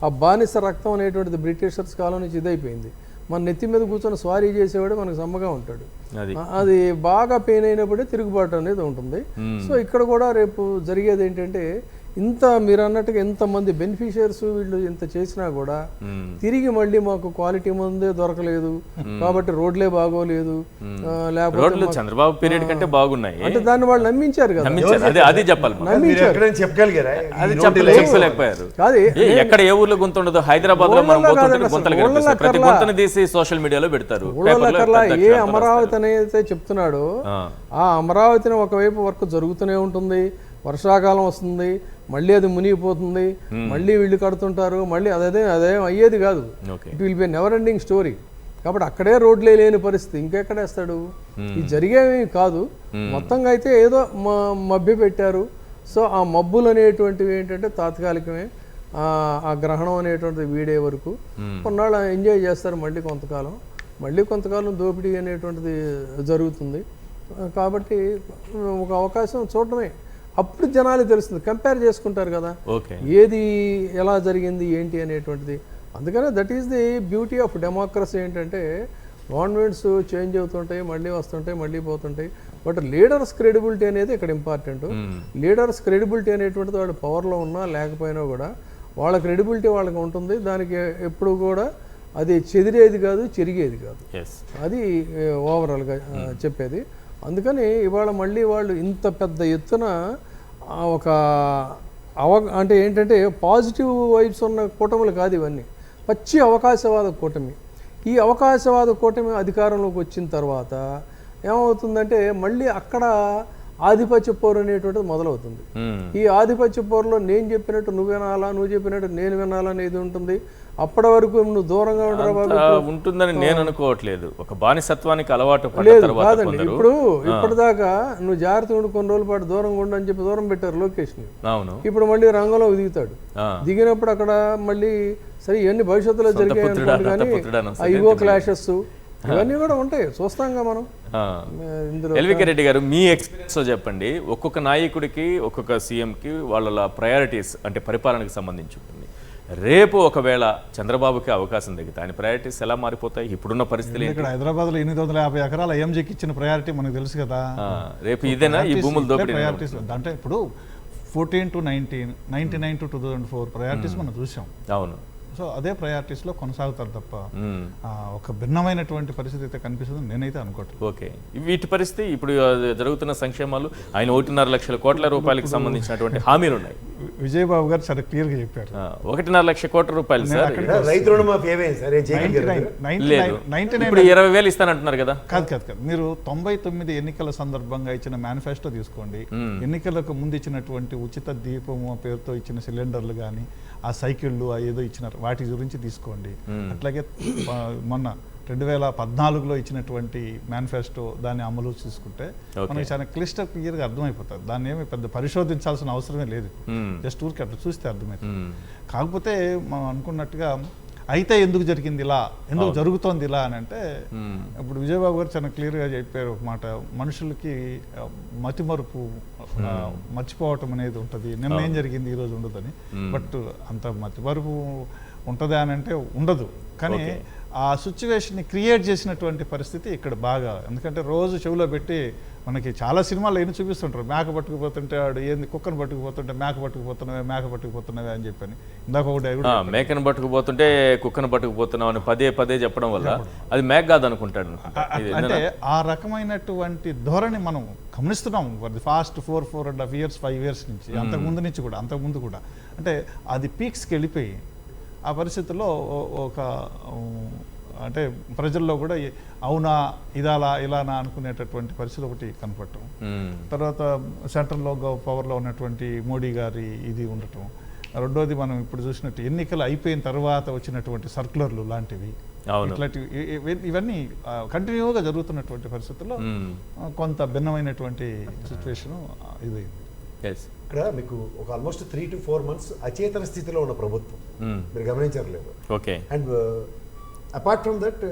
ఆ బానిస రక్తం అనేటువంటిది బ్రిటిషర్స్ కాలం నుంచి ఇదైపోయింది. మన నెత్తి మీద కూర్చొని స్వారీ చేసేవాడు మనకు సమ్మగా ఉంటాడు. అది బాగా పెయిన్ అయినప్పుడే తిరుగుబాటు అనేది ఉంటుంది. సో ఇక్కడ కూడా రేపు జరిగేది ఏంటంటే ఇంత మీరు అన్నట్టుగా ఎంతమంది బెనిఫిషియర్స్ వీళ్ళు ఇంత చేసినా కూడా తిరిగి మళ్ళీ మాకు క్వాలిటీ మందే దొరకలేదు కాబట్టి రోడ్లే బాగోలేదు, లేకపోతే చంద్రబాబు పీరియడ్ కంటే బాగున్నాయి అంటే దాన్ని వాళ్ళు నమ్మించారు కదా, చెప్పలేకపోయారు. ఎక్కడ ఏ ఊర్లో గుంత ఉండదు, హైదరాబాద్ లో ప్రతి గుంతను తీసి సోషల్ మీడియాలో పెడతారు. ఏ అమరావతి అనేది చెప్తున్నాడో ఆ అమరావతిని ఒకవైపు వర్క్ జరుగుతూనే ఉంటుంది, వర్షాకాలం వస్తుంది, మళ్ళీ అది మునిగిపోతుంది, మళ్ళీ వీళ్ళు కడుతుంటారు, మళ్ళీ అదేం అయ్యేది కాదు. It will be never ending story. కాబట్టి అక్కడే రోడ్లే లేని పరిస్థితి ఇంకెక్కడేస్తాడు. ఇది జరిగేవి కాదు, మొత్తంగా అయితే ఏదో మభ్య పెట్టారు. సో ఆ మబ్బులు అనేటువంటివి ఏంటంటే తాత్కాలికమే. ఆ గ్రహణం అనేటువంటిది వీడే వరకు కొన్నాళ్ళు ఎంజాయ్ చేస్తారు, మళ్ళీ కొంతకాలం దోపిడీ అనేటువంటిది జరుగుతుంది. కాబట్టి ఒక అవకాశం చూడటమే, అప్పుడు జనాలు తెలుస్తుంది, కంపేర్ చేసుకుంటారు కదా ఏది ఎలా జరిగింది ఏంటి అనేటువంటిది. అందుకనే that is the beauty of democracy. ఏంటంటే గవర్నమెంట్స్ చేంజ్ అవుతుంటాయి, మళ్ళీ వస్తుంటాయి, మళ్ళీ పోతుంటాయి, బట్ లీడర్స్ క్రెడిబిలిటీ అనేది ఇక్కడ ఇంపార్టెంట్. లీడర్స్ క్రెడిబిలిటీ అనేటువంటిది వాళ్ళు పవర్లో ఉన్నా లేకపోయినా కూడా వాళ్ళ క్రెడిబిలిటీ వాళ్ళకి ఉంటుంది. దానికి ఎప్పుడు కూడా అది చెదిరేది కాదు, చెరిగేది కాదు, అది ఓవరాల్గా చెప్పేది. అందుకని ఇవాళ మళ్ళీ వాళ్ళు ఇంత పెద్ద ఎత్తున ఒక అంటే ఏంటంటే పాజిటివ్ వైబ్స్ ఉన్న కూటములు కాదు ఇవన్నీ, పచ్చి అవకాశవాద కూటమి. ఈ అవకాశవాద కూటమి అధికారంలోకి వచ్చిన తర్వాత ఏమవుతుందంటే మళ్ళీ అక్కడ ఆధిపత్య పోరు అనేటువంటిది మొదలవుతుంది. ఈ ఆధిపత్య పోరులో నేను చెప్పినట్టు నువ్వు వినాలా, నువ్వు చెప్పినట్టు నేను వినాలా అనేది ఉంటుంది. అప్పటి వరకు నువ్వు దూరంగా ఉంటుందని నేను అనుకోవట్లేదు. ఒక బానిసత్వానికి అలవాటు లేదు కాదండి. ఇప్పుడు ఇప్పటిదాకా నువ్వు జాగ్రత్త ఉండి కొన్ని రోజుల పాటు దూరంగా ఉండు అని చెప్పి దూరం పెట్టారు లోకేష్ని. ఇప్పుడు మళ్ళీ రంగంలో దిగుతాడు. దిగినప్పుడు అక్కడ మళ్ళీ సరే ఇవన్నీ భవిష్యత్తులో జరిగాయి అనుకోండి, కానీ ఆ ఈగో క్లాషెస్ ఇవన్నీ కూడా ఉంటాయి, చూస్తాంగా మనం. ఎల్వికే రెడ్డి గారు, మీ ఎక్స్పీరియన్స్ చెప్పండి. ఒక్కొక్క నాయకుడికి ఒక్కొక్క సీఎంకి వాళ్ళ ప్రయారిటీస్ అంటే పరిపాలనకు సంబంధించి ఉంటుంది. రేపు ఒకవేళ చంద్రబాబుకి అవకాశం తగ్గితే ఆయన ప్రయారిటీస్ ఎలా మారిపోతాయి? ఇప్పుడున్న పరిస్థితులు ఇక్కడ హైదరాబాద్ లో 850 ఎకరాల ఎంజీకి ఇచ్చిన ప్రయారిటీ మనకు తెలుసు కదా. రేపు ఇదేనా ఈ భూముల దోపిడీ ప్రయారిటీస్ అంటే ఇప్పుడు 14 to 19, 99 to 2004 ప్రయారిటీస్ మనం చూసాం. అవును. సో అదే ప్రయారిటీస్లో కొనసాగుతారు తప్ప ఒక భిన్నమైనటువంటి పరిస్థితి అయితే కనిపిస్తుంది నేనైతే అనుకోవట్లేదు. ఓకే, వీటి పరిస్థితి ఇప్పుడు జరుగుతున్న సంక్షేమాలు ఆయన 1.5 లక్షల కోట్ల రూపాయలకు సంబంధించినటువంటి హామీలు ఉన్నాయి. విజయబాబు గారు చాలా క్లియర్ గా చెప్పారు. 1.5 లక్ష కోట్ల రూపాయలు సార్. రైతు రుణమాఫీ లేదు, ఇప్పుడు 20,000 ఇస్తానంటున్నారు కదా. కాదు, మీరు 99 ఎన్నికల సందర్భంగా ఇచ్చిన మేనిఫెస్టో తీసుకోండి. ఎన్నికలకు ముందు ఇచ్చినటువంటి ఉచిత దీపము పేరుతో ఇచ్చిన సిలిండర్లు కానీ, ఆ సైకిళ్ళు ఏదో ఇచ్చినారు వాటి గురించి తీసుకోండి. అట్లాగే మొన్న 2014లో ఇచ్చినటువంటి మేనిఫెస్టో దాన్ని అమలు తీసుకుంటే మనకి చాలా క్లియర్గా అర్థమైపోతుంది. దాన్ని ఏమి పెద్ద పరిశోధించాల్సిన అవసరమే లేదు, జస్ట్ ఊరికి అట్లా చూస్తే అర్థమవుతుంది. కాకపోతే మనం అనుకున్నట్టుగా అయితే ఎందుకు జరిగింది ఇలా, ఎందుకు జరుగుతోంది ఇలా అని అంటే, ఇప్పుడు విజయబాబు గారు చాలా క్లియర్గా చెప్పారు ఒక మాట, మనుషులకి మతిమరుపు మర్చిపోవటం అనేది ఉంటుంది. నిన్న ఏం జరిగింది ఈరోజు ఉండదని. బట్ అంత మతిమరుపు ఉంటుందా అని అంటే ఉండదు, కానీ ఆ సిచ్యువేషన్ని క్రియేట్ చేసినటువంటి పరిస్థితి ఇక్కడ బాగా. ఎందుకంటే రోజు చెవిలో పెట్టి మనకి చాలా సినిమాలు ఎన్ని చూపిస్తుంటారు, మేక పట్టుకుపోతుంటే వాడు ఏంది కుక్కను పట్టుకుపోతుంటే మేక పట్టుకుపోతున్నావే అని చెప్పని. ఇందాక ఒకటి మేకను పట్టుకుపోతుంటే కుక్కను పట్టుకుపోతున్నావు అని పదే చెప్పడం వల్ల అది మేక కాదు అనుకుంటాడు. అంటే ఆ రకమైనటువంటి ధోరణి మనం గమనిస్తున్నాం ఫాస్ట్ 4.5 years 5 years నుంచి, అంతకుముందు కూడా అంటే అది పీక్స్కి వెళ్ళిపోయి ఆ పరిస్థితుల్లో ఒక అంటే ప్రజల్లో కూడా అవునా ఇదాలా ఇలానా అనుకునేటటువంటి పరిస్థితి ఒకటి కనపడటం. తర్వాత సెంట్రల్లో పవర్లో ఉన్నటువంటి మోడీ గారి ఇది ఉండటం. రెండోది మనం ఇప్పుడు చూసినట్టు ఎన్నికలు అయిపోయిన తర్వాత వచ్చినటువంటి సర్క్యులర్లు లాంటివి ఇట్లాంటివి ఇవన్నీ కంటిన్యూగా జరుగుతున్నటువంటి పరిస్థితుల్లో కొంత భిన్నమైనటువంటి సిచ్యువేషన్ ఇదైంది. ఇక్కడ మీకు ఒక ఆల్మోస్ట్ 3 to 4 months అచేతన స్థితిలో ఉన్న ప్రభుత్వం మీరు గమనించట్లేదు. Okay. And apart from that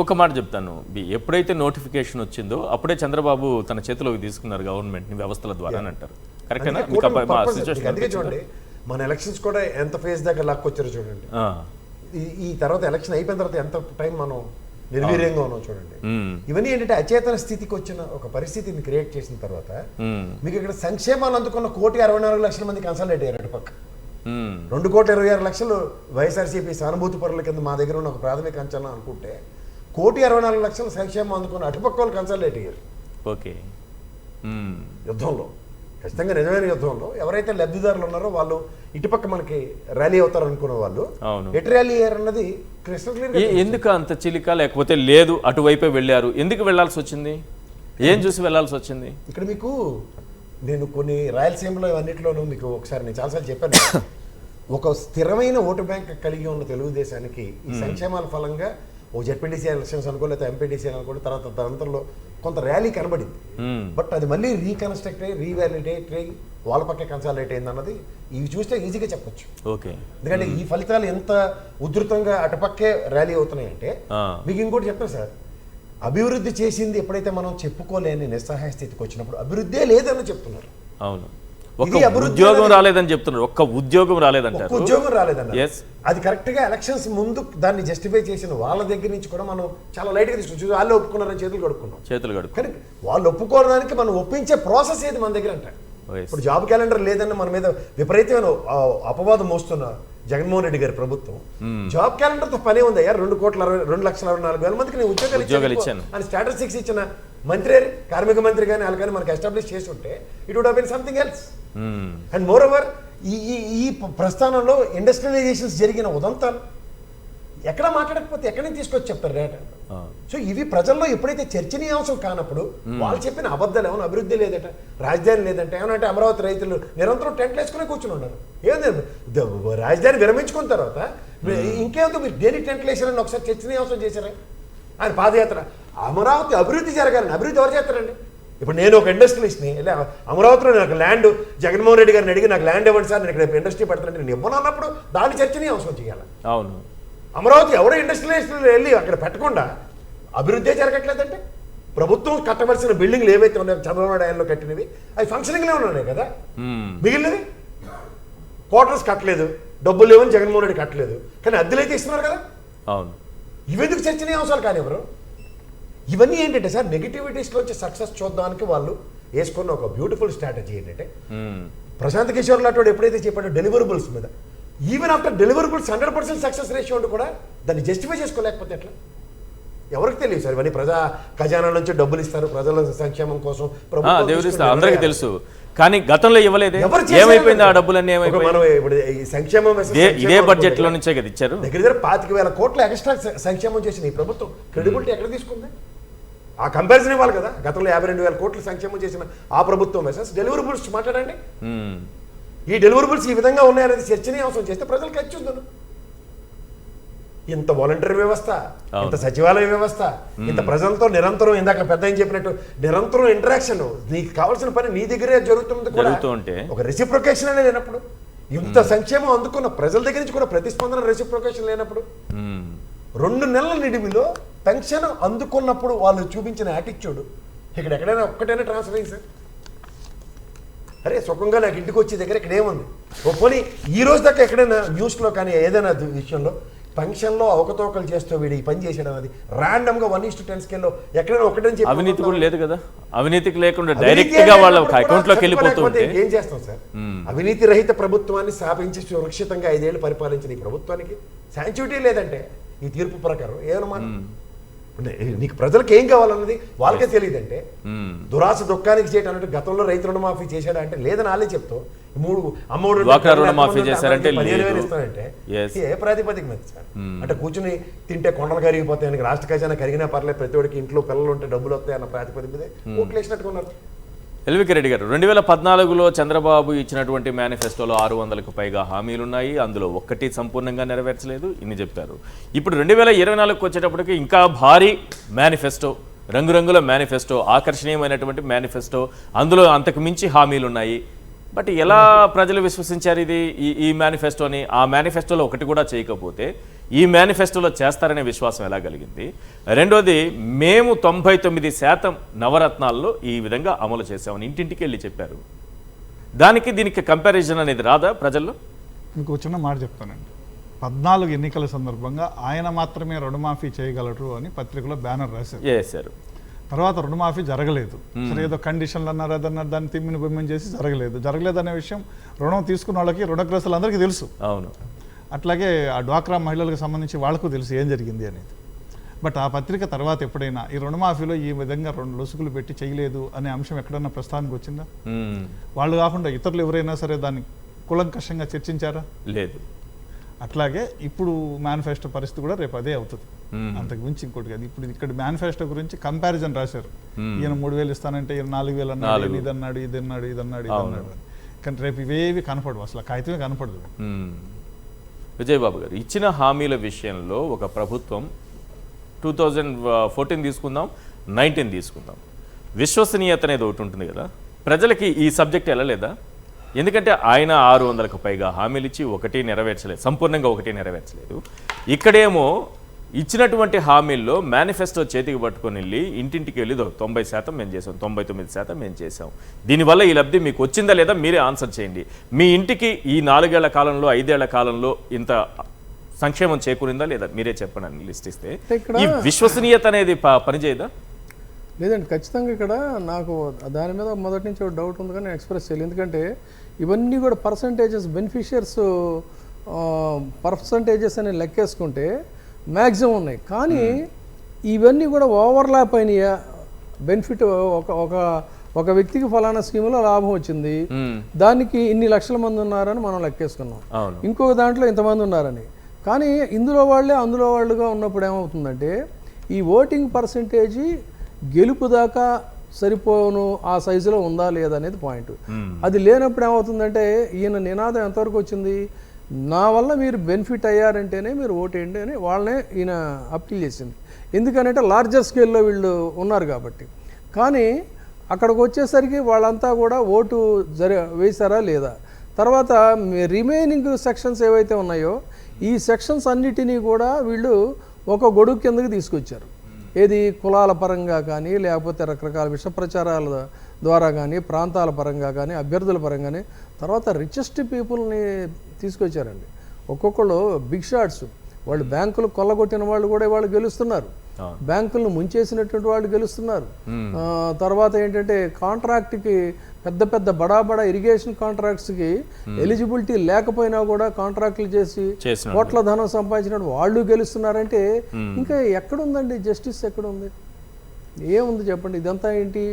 ఒక మాట చెప్తాను, ఎప్పుడైతే నోటిఫికేషన్ వచ్చిందో అప్పుడే చంద్రబాబు తన చేతిలోకి తీసుకున్నారు గవర్నమెంట్ వ్యవస్థల ద్వారా అని అంటారు. కరెక్టేనా? అందుకే చూడండి మన ఎలక్షన్స్ కూడా ఎంత ఫేజ్ దాకా లాక్కొచ్చారో చూడండి. ఈ తర్వాత ఎలక్షన్ అయిపోయిన తర్వాత ఎంత టైం మనం నిర్వీర్యంగా ఉన్నాం చూడండి. ఇవన్నీ ఏంటంటే అచేతన స్థితికి వచ్చిన ఒక పరిస్థితిని క్రియేట్ చేసిన తర్వాత మీకు ఇక్కడ సంక్షేమాలు అందుకున్న 1,64,00,000 మంది కన్సల్టేట్ అయ్యారు. అటు పక్క 2,26,00,000 వైఎస్ఆర్సీపీ సానుభూతి పరుల కింద మా దగ్గర ఉన్న ఒక ప్రాథమిక అంచనా అనుకుంటే 1,64,00,000 సంక్షేమం అందుకున్న అటుపక్క వాళ్ళు కన్సల్టేట్ అయ్యారు. ఓకే. యుద్ధంలో ఖచ్చితంగా నిజమైన యుద్ధంలో ఎవరైతే లబ్ధిదారులు ఉన్నారో వాళ్ళు ఇటుపక్క మనకి ర్యాలీ అవుతారు అనుకున్న వాళ్ళు ఎటు ర్యాలీ అయ్యారన్నది ఎందుకు అంత చిలిక, లేకపోతే లేదు అటువైపే వెళ్ళారు, ఎందుకు వెళ్లాల్సి వచ్చింది, ఏం చూసి వెళ్లాల్సి వచ్చింది? ఇక్కడ మీకు నేను కొన్ని రాయలసీమలో ఇవన్నిటిలోనూ మీకు ఒకసారి నేను చాలాసార్లు చెప్పాను, ఒక స్థిరమైన ఓటు బ్యాంక్ కలిగి ఉన్న తెలుగుదేశానికి ఈ సంక్షేమాల ఫలంగా ఓ జెడ్పీటీసీ ఎలక్షన్స్ అనుకో లేకపోతే ఎంపీటీసీ అనుకోండి తర్వాత దాంట్లో కొంత ర్యాలీ కనబడింది. బట్ అది మళ్ళీ రీకన్స్ట్రక్ట్ అయ్యి రీవాలిడేట్ అయ్యి వాళ్ళ పక్కే కన్సాలిడేట్ అయింది అన్నది ఇవి చూస్తే ఈజీగా చెప్పొచ్చు. ఓకే. ఎందుకంటే ఈ ఫలితాలు ఎంత ఉధృతంగా అటుపక్కే ర్యాలీ అవుతున్నాయంటే మీకు ఇంకోటి చెప్తాను సార్, అభివృద్ధి చేసింది ఎప్పుడైతే మనం చెప్పుకోలేని నిస్సహాయ స్థితికి వచ్చినప్పుడు అభివృద్ధే లేదని చెప్తున్నారు. అవును. ఉద్యోగం రాలేదని చెప్తున్నారు. ఒక్క ఉద్యోగం రాలేదంటారు. ఉద్యోగం రాలేదన్నారు. అది కరెక్ట్ గా ఎలక్షన్స్ ముందు దాన్ని జస్టిఫై చేసిన వాళ్ళ దగ్గర నుంచి కూడా మనం చాలా లైట్ గా తీసుకొచ్చు. వాళ్ళు ఒప్పుకున్నారని చేతులు కడుక్కున్నాం. కానీ వాళ్ళు ఒప్పుకోవడానికి మనం ఒప్పించే ప్రాసెస్ ఏది మన దగ్గర అంటే ఇప్పుడు జాబ్ క్యాలెండర్ లేదని మన మీద విపరీతమైన అపవాదం మోస్తున్న జగన్మోహన్ రెడ్డి గారి ప్రభుత్వం జాబ్ క్యాలెండర్ తో పనే ఉంది. 2,64,00,000 మందికి నేను ఉద్యోగాలు ఇచ్చాను అని స్టాటిస్టిక్స్ ఇచ్చిన మంత్రి కార్మిక మంత్రి కానీ వాళ్ళు కానీ మనకి ఎస్టాబ్లిష్ చేసి ఉంటే it would have been something else. And moreover ఈ ప్రస్థానంలో ఇండస్ట్రియలైజేషన్స్ జరిగిన ఉదంతాలు ఎక్కడ మాట్లాడకపోతే ఎక్కడి నుంచి తీసుకొచ్చి చెప్తారు డేటా. సో ఇవి ప్రజల్లో ఎప్పుడైతే చర్చనీయాంశం కానప్పుడు వాళ్ళు చెప్పిన అబద్ధాలు ఏమైనా అభివృద్ధి లేదట, రాజధాని లేదంటే ఏమనంటే అమరావతి రైతులు నిరంతరం టెంట్లు వేసుకుని కూర్చుని ఉన్నారు. ఏమైంది రాజధాని విరమించుకున్న తర్వాత ఇంకేందో మీరు దేనికి టెంట్లు వేసారని ఒకసారి చర్చనీయాంశం చేశారా? ఆయన పాదయాత్ర అమరావతి అభివృద్ధి జరగాలని. అభివృద్ధి ఎవరు చేస్తారండి? ఇప్పుడు నేను ఒక ఇండస్ట్రియలిస్ట్ని అమరావతిలో నాకు ల్యాండ్ జగన్మోహన్ రెడ్డి గారిని అడిగి నాకు ల్యాండ్ ఇవ్వండి సార్ నేను ఇక్కడ ఇండస్ట్రీ పెడతానంటే నేను ఇవ్వను అన్నప్పుడు దాని చర్చనీయాంశం చేయాలి. అవును. అమరావతి ఎవరో ఇండస్ట్రియలిస్టులు వెళ్ళి అక్కడ పెట్టకుండా అభివృద్ధి జరగట్లేదంటే ప్రభుత్వం కట్టవలసిన బిల్డింగ్లు ఏవైతే ఉన్నాయో చంద్రబాబు నాయుడులో కట్టినవి అవి ఫంక్షనింగ్లో ఉన్నాయి కదా. మిగిలినవి క్వార్టర్స్ కట్టలేదు, డబ్బులు లేవని జగన్మోహన్ రెడ్డి కట్టలేదు, కానీ అద్దెలైతే ఇస్తున్నారు కదా. అవును. ఇవెందుకు చర్చనీయాంశాలు కానీ ఎవరు? ఇవన్నీ ఏంటంటే సార్ నెగిటివిటీస్లో వచ్చి సక్సెస్ చూడడానికి వాళ్ళు వేసుకున్న ఒక బ్యూటిఫుల్ స్ట్రాటజీ ఏంటంటే ప్రశాంత్ కిషోర్ లాంటి ఎప్పుడైతే చెప్పాడో డెలివరబుల్స్ మీద even after deliverables 100% success ratio ఉండి కూడా దాన్ని జస్టిఫై చేసుకోలేకపోతే ఎట్లా? ఎవరికి తెలియదు సార్ ఇవన్నీ. ప్రజా ఖజానా నుంచి డబ్బులు ఇస్తారు ప్రజల సంక్షేమం కోసం అందరికీ తెలుసు, కానీ గతంలో ఇవ్వలేదు. ఏమైపోయింది ఆ డబ్బులన్నీ? మనం ఇప్పుడు సంక్షేమం ఇదే బడ్జెట్ లో నుంచే కదా ఇచ్చారు. దగ్గర 25,000 కోట్ల ఎక్స్ట్రా సంక్షేమం చేసిన ఈ ప్రభుత్వం క్రెడిబిలిటీ ఎక్కడ తీసుకుంది? ఆ కంపారిజన్ ఇవ్వాలి కదా. గతంలో 52,000 కోట్లు సంక్షేమం చేసిన ఆ ప్రభుత్వం వెసెస్ డెలివరబుల్స్ మాట్లాడండి. ఈ డెలివరబుల్స్ ఈ విధంగా ఉన్నాయనేది చర్చనీయాంశం చేస్తే ప్రజలకు ఖర్చు ఉందను. ఇంత వాలంటరీ వ్యవస్థ, ఇంత సచివాలయ వ్యవస్థ, ఇంత ప్రజలతో నిరంతరం ఇందాక పెద్ద ఏం చెప్పినట్టు నిరంతరం ఇంటరాక్షన్, నీకు కావాల్సిన పని నీ దగ్గరే జరుగుతుంది కూడా ఒక రెసిప్రొకేషన్ అనేది లేనప్పుడు, ఇంత సంక్షేమం అందుకున్న ప్రజల దగ్గర నుంచి కూడా ప్రతిస్పందన రెసిప్రొకేషన్ లేనప్పుడు 2 నెలల నిడివిలో పెన్షన్ అందుకున్నప్పుడు వాళ్ళు చూపించిన యాటిట్యూడ్ ఇక్కడ ఎక్కడైనా ఒక్కటైనా ట్రాన్స్ఫర్ అయింది సార్? అరే సుఖంగా నాకు ఇంటికి వచ్చే దగ్గర ఇక్కడ ఏముంది? ఓ పోనీ ఈ రోజు దాకా ఎక్కడైనా న్యూస్లో కానీ ఏదైనా విషయంలో పెన్షన్లో అవకతవకలు చేస్తూ వీడు ఈ పని చేసేయడం అది ర్యాండమ్గా 1:10 స్కేల్లో ఎక్కడైనా ఒకటని చెప్పి అవినీతి కూడా లేదు కదా. అవినీతికి లేకుండా డైరెక్ట్ గా వాళ్ళ అకౌంట్లోకి వెళ్ళిపోతుంటే ఏం చేస్తాం సార్? అవినీతి రహిత ప్రభుత్వాన్ని స్థాపించి సురక్షితంగా 5 ఏళ్ళు పరిపాలించిన ఈ ప్రభుత్వానికి శాంచుటీ లేదంటే ఈ తీర్పు ప్రకారం ఏమన్నమాట నీకు ప్రజలకు ఏం కావాలన్నది వాళ్ళకే తెలియదంటే దురాశ దుఃఖానికి చేయటం అన్నట్టు గతంలో రైతు రుణమాఫీ చేశాడా అంటే లేదని వాళ్ళే చెప్తావు. 3 అమ్మఒడు డ్వాక్రా రుణమాఫీ చేశారంటే 15,000 ఇస్తానంటే ఏ ప్రాతిపదిక మీద సార్? అంటే కూర్చుని తింటే కొండలు కరిగిపోతాయని రాష్ట్ర ఖజానా కరిగినా పర్లేదు, ప్రతి ఒడికి ఇంట్లో పిల్లలు ఉంటే డబ్బులు వస్తాయన్న ప్రాతిపదిక మీదే ఓట్లు వేసినట్టుకున్నారు. ఎల్వికి రెడ్డి గారు, 2014లో చంద్రబాబు ఇచ్చినటువంటి మేనిఫెస్టోలో 600కు పైగా హామీలున్నాయి, అందులో ఒక్కటి సంపూర్ణంగా నెరవేర్చలేదు, ఇన్ని చెప్పారు. ఇప్పుడు 2024కు వచ్చేటప్పటికి ఇంకా భారీ మేనిఫెస్టో, రంగురంగుల మేనిఫెస్టో, ఆకర్షణీయమైనటువంటి మేనిఫెస్టో, అందులో అంతకు మించి హామీలున్నాయి. బట్ ఎలా ప్రజలు విశ్వసించారు ఇది ఈ మేనిఫెస్టోని? ఆ మేనిఫెస్టోలో ఒకటి కూడా చేయకపోతే ఈ మేనిఫెస్టోలో చేస్తారనే విశ్వాసం ఎలా కలిగింది? రెండోది, మేము 99% నవరత్నాల్లో ఈ విధంగా అమలు చేసామని ఇంటింటికి వెళ్ళి చెప్పారు. దీనికి కంపారిజన్ అనేది రాదా ప్రజల్లో? మీకు చిన్న మాట చెప్తానండి. 14 ఎన్నికల సందర్భంగా ఆయన మాత్రమే రుణమాఫీ చేయగలరు అని పత్రికలో బ్యానర్ రాశారు. తర్వాత రుణమాఫీ జరగలేదు. సరే, ఏదో కండిషన్లు అన్నారు, అదన్నారు, దాన్ని తిమ్మిని బొమ్మిని చేసి జరగలేదు అనే విషయం రుణం తీసుకున్న వాళ్ళకి, రుణగ్రస్తులందరికీ తెలుసు. అవును. అట్లాగే ఆ డ్వాక్రా మహిళలకు సంబంధించి వాళ్ళకు తెలుసు ఏం జరిగింది అనేది. బట్ ఆ పత్రిక తర్వాత ఎప్పుడైనా ఈ రుణమాఫీలో ఈ విధంగా 2 లొసుగులు పెట్టి చేయలేదు అనే అంశం ఎక్కడన్నా ప్రస్తావనకు వచ్చిందా? వాళ్ళు కాకుండా ఇతరులు ఎవరైనా సరే దాన్ని కూలంకషంగా చర్చించారా? లేదు. అట్లాగే ఇప్పుడు మేనిఫెస్టో పరిస్థితి కూడా రేపు అదే అవుతుంది, అంతకు మించి ఇంకోటి కాదు. ఇప్పుడు ఇక్కడ మేనిఫెస్టో గురించి కంపారిజన్ రాశారు. ఈయన 3,000 ఇస్తానంటే ఈయన 4,000 అన్నాడు, ఇది అన్నాడు. కానీ రేపు ఇవేవి కనపడవు, అసలు కాగితమే కనపడదు. విజయబాబు గారు, ఇచ్చిన హామీల విషయంలో ఒక ప్రభుత్వం 2014 తీసుకుందాం, 19 తీసుకుందాం, విశ్వసనీయత అనేది ఒకటి ఉంటుంది కదా, ప్రజలకి ఈ సబ్జెక్ట్ వెళ్ళలేదా? ఎందుకంటే ఆయన 600కు పైగా హామీలు ఇచ్చి సంపూర్ణంగా ఒకటి నెరవేర్చలేదు. ఇక్కడేమో ఇచ్చినటువంటి హామీల్లో మేనిఫెస్టో చేతికి పట్టుకొని వెళ్ళి ఇంటింటికి వెళ్ళి 90% మేము చేసాం, 99% మేము చేసాం, దీనివల్ల ఈ లబ్ధి మీకు వచ్చిందా లేదా మీరే ఆన్సర్ చేయండి. మీ ఇంటికి ఈ 4 ఏళ్ల కాలంలో 5 ఏళ్ల కాలంలో ఇంత సంక్షేమం చేకూరిందా లేదా మీరే చెప్పండి అని లిస్ట్ ఇస్తే ఈ విశ్వసనీయత అనేది పనిచేయదా? లేదండి, ఖచ్చితంగా ఇక్కడ నాకు దాని మీద మొదటి నుంచి ఒక డౌట్ ఉంది, కానీ ఎక్స్ప్రెస్ చేయాలి. ఎందుకంటే ఇవన్నీ కూడా పర్సంటేజెస్ అని లెక్కేసుకుంటే మ్యాక్సిమం ఉన్నాయి, కానీ ఇవన్నీ కూడా ఓవర్లాప్ అయినాయా? బెనిఫిట్ ఒక వ్యక్తికి ఫలానా స్కీములో లాభం వచ్చింది, దానికి ఇన్ని లక్షల మంది ఉన్నారని మనం లెక్కేసుకున్నాం, ఇంకొక దాంట్లో ఇంతమంది ఉన్నారని. కానీ ఇందులో వాళ్ళుగా ఉన్నప్పుడు ఏమవుతుందంటే ఈ ఓటింగ్ పర్సంటేజీ గెలుపు దాకా సరిపోను ఆ సైజులో ఉందా లేదా అనేది పాయింట్. అది లేనప్పుడు ఏమవుతుందంటే ఈయన నినాదం ఎంతవరకు వచ్చింది, నా వల్ల మీరు బెనిఫిట్ అయ్యారంటేనే మీరు ఓటేయండి అని వాళ్ళనే ఈయన అప్పీల్ చేసింది. ఎందుకనంటే లార్జర్ స్కేల్లో వీళ్ళు ఉన్నారు కాబట్టి. కానీ అక్కడికి వచ్చేసరికి వాళ్ళంతా కూడా ఓటు వేశారా లేదా, తర్వాత రిమైనింగ్ సెక్షన్స్ ఏవైతే ఉన్నాయో ఈ సెక్షన్స్ అన్నిటినీ కూడా వీళ్ళు ఒక గొడుగు కిందకి తీసుకొచ్చారు. ఏది కులాల పరంగా కానీ, లేకపోతే రకరకాల విష ప్రచారాల ద్వారా కానీ, ప్రాంతాల పరంగా కానీ, అభ్యర్థుల పరంగానే, తర్వాత రిచెస్ట్ పీపుల్ని తీసుకొచ్చారండి. ఒక్కొక్కళ్ళు బిగ్ షాట్స్, వాళ్ళు బ్యాంకులు కొల్లగొట్టిన వాళ్ళు కూడా వాళ్ళు గెలుస్తున్నారు, బ్యాంకులను ముంచేసినటువంటి వాళ్ళు గెలుస్తున్నారు. తర్వాత ఏంటంటే కాంట్రాక్ట్కి పెద్ద బడా ఇరిగేషన్ కాంట్రాక్ట్స్కి ఎలిజిబిలిటీ లేకపోయినా కూడా కాంట్రాక్ట్లు చేసి కోట్ల ధనం సంపాదించిన వాళ్ళు గెలుస్తున్నారంటే ఇంకా ఎక్కడుందండి జస్టిస్? ఎక్కడుంది? ఏముంది చెప్పండి? ఇదంతా ఏంటి?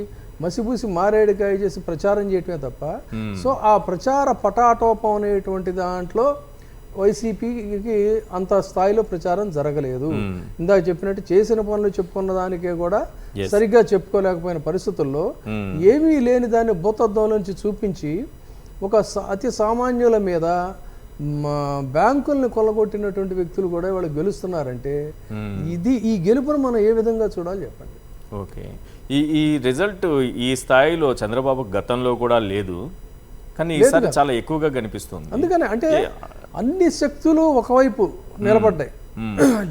మసిబూసి మారేడుకాయ చేసి ప్రచారం చేయటమే తప్ప. సో ఆ ప్రచార పటాటోపం అనేటువంటి దాంట్లో వైసీపీకి అంత స్థాయిలో ప్రచారం జరగలేదు. ఇందాక చెప్పినట్టు చేసిన పనులు చెప్పుకున్న దానికే కూడా సరిగ్గా చెప్పుకోలేకపోయిన పరిస్థితుల్లో ఏమీ లేని దాన్ని భూతత్వం నుంచి చూపించి ఒక అతి సామాన్యుల మీద బ్యాంకుల్ని కొల్లగొట్టినటువంటి వ్యక్తులు కూడా వాళ్ళు గెలుస్తున్నారంటే ఈ గెలుపును మనం ఏ విధంగా చూడాలి చెప్పండి? ఓకే, ఈ రిజల్ట్ ఈ స్థాయిలో చంద్రబాబు గతంలో కూడా లేదు, కానీ ఈసారి చాలా ఎక్కువగా కనిపిస్తుంది. అందుకని అంటే అన్ని శక్తులు ఒకవైపు నిలబడ్డాయి.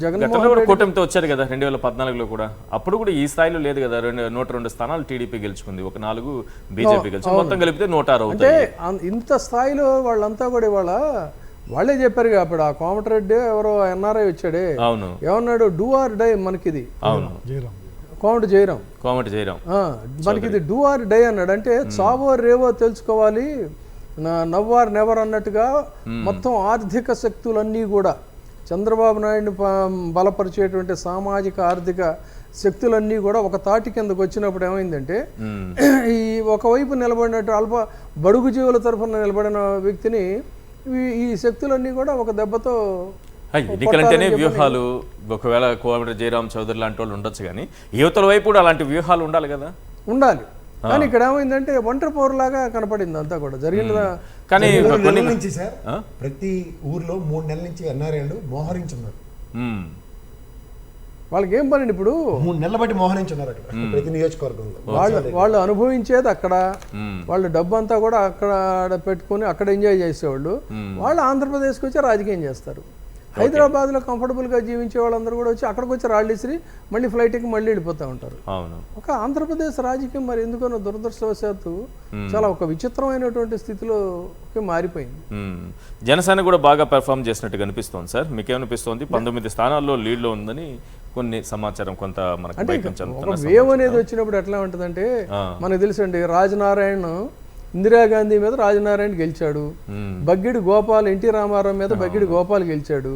జగన్మోహన్ రెడ్డి కూటమితో వచ్చారు కదా 2014లో కూడా, అప్పుడు కూడా ఈ స్థాయిలో లేదు కదా. 102 స్థానాలు టీడీపీ గెలుచుకుంది, ఒక 4 బీజేపీ గెలుచుకుంది, మొత్తం కలిపితే 106 అంటే ఇంత స్థాయిలో వాళ్ళంతా కూడా వాళ్ళే చెప్పారు అప్పుడు. ఆ కోమటిరెడ్డి ఎవరో ఎన్ఆర్ఐ వచ్చాడే, అవును, ఏమన్నాడు? డూ ఆర్ డై మనకిది. అవును, కోమటి జయరాం మనకి ఇది డూ ఆర్ డై అన్నాడు. అంటే చావో రేవో తెలుసుకోవాలి, నవ్ ఆర్ నెవర్ అన్నట్టుగా మొత్తం ఆర్థిక శక్తులన్నీ కూడా చంద్రబాబు నాయుడిని బలపరిచేటువంటి సామాజిక ఆర్థిక శక్తులన్నీ కూడా ఒక తాటి కిందకు వచ్చినప్పుడు ఏమైందంటే ఈ ఒకవైపు నిలబడినట్టు బడుగు జీవుల తరఫున నిలబడిన వ్యక్తిని ఈ శక్తులన్నీ కూడా ఒక దెబ్బతో ఎన్నికలంటేనే వ్యూహాలు, ఒకవేళ కోమటిరెడ్డి జయరాం చౌదరి లాంటి వాళ్ళు ఉండొచ్చు, కానీ యువతల వైపు కూడా అలాంటి వ్యూహాలు ఉండాలి కదా. ఉండాలి, కానీ ఇక్కడ ఏమైందంటే ఒంటరి పోరులాగా కనపడింది అంతా కూడా జరిగిన. కానీ నెలల నుంచి సార్ ప్రతి ఊర్లో 3 నెలల నుంచి ఎన్ఆర్ఐలు మోహరించున్నారు. వాళ్ళకి ఏం పని ఇప్పుడు 3 నెలల బట్టి మోహరించున్నారు అక్కడ ప్రతి నియోజకవర్గంలో. వాళ్ళు అనుభవించేది అక్కడ, వాళ్ళు డబ్బు అంతా కూడా అక్కడ పెట్టుకుని అక్కడ ఎంజాయ్ చేసేవాళ్ళు. వాళ్ళు ఆంధ్రప్రదేశ్కి వచ్చి రాజకీయం చేస్తారు. హైదరాబాద్లో కంఫర్టబుల్గా జీవించే వాళ్ళందరూ కూడా వచ్చి అక్కడికి వచ్చి రాళ్ళు ఇసిరి మళ్ళీ ఫ్లైట్కి మళ్ళీ వెళ్ళిపోతూ ఉంటారు. ఒక ఆంధ్రప్రదేశ్ రాజకీయం మరి ఎందుకనో దురదృష్టవశాత్తు చాలా ఒక విచిత్రమైనటువంటి స్థితిలోకి మారిపోయింది. జనసేన కూడా బాగా పెర్ఫామ్ చేసినట్టు కనిపిస్తోంది సార్, మీకేమనిపిస్తోంది? 19 స్థానాల్లో లీడ్లో ఉందని కొన్ని సమాచారం కొంత మనకు వేవ్ అనేది వచ్చినప్పుడు ఎట్లా ఉంటుందంటే మనకు తెలుసండి, రాజనారాయణ ఇందిరాగాంధీ మీద రాజనారాయణ గెలిచాడు, బగ్గిడి గోపాల్ ఎన్టీ రామారావు మీద బగ్గిడి గోపాల్ గెలిచాడు.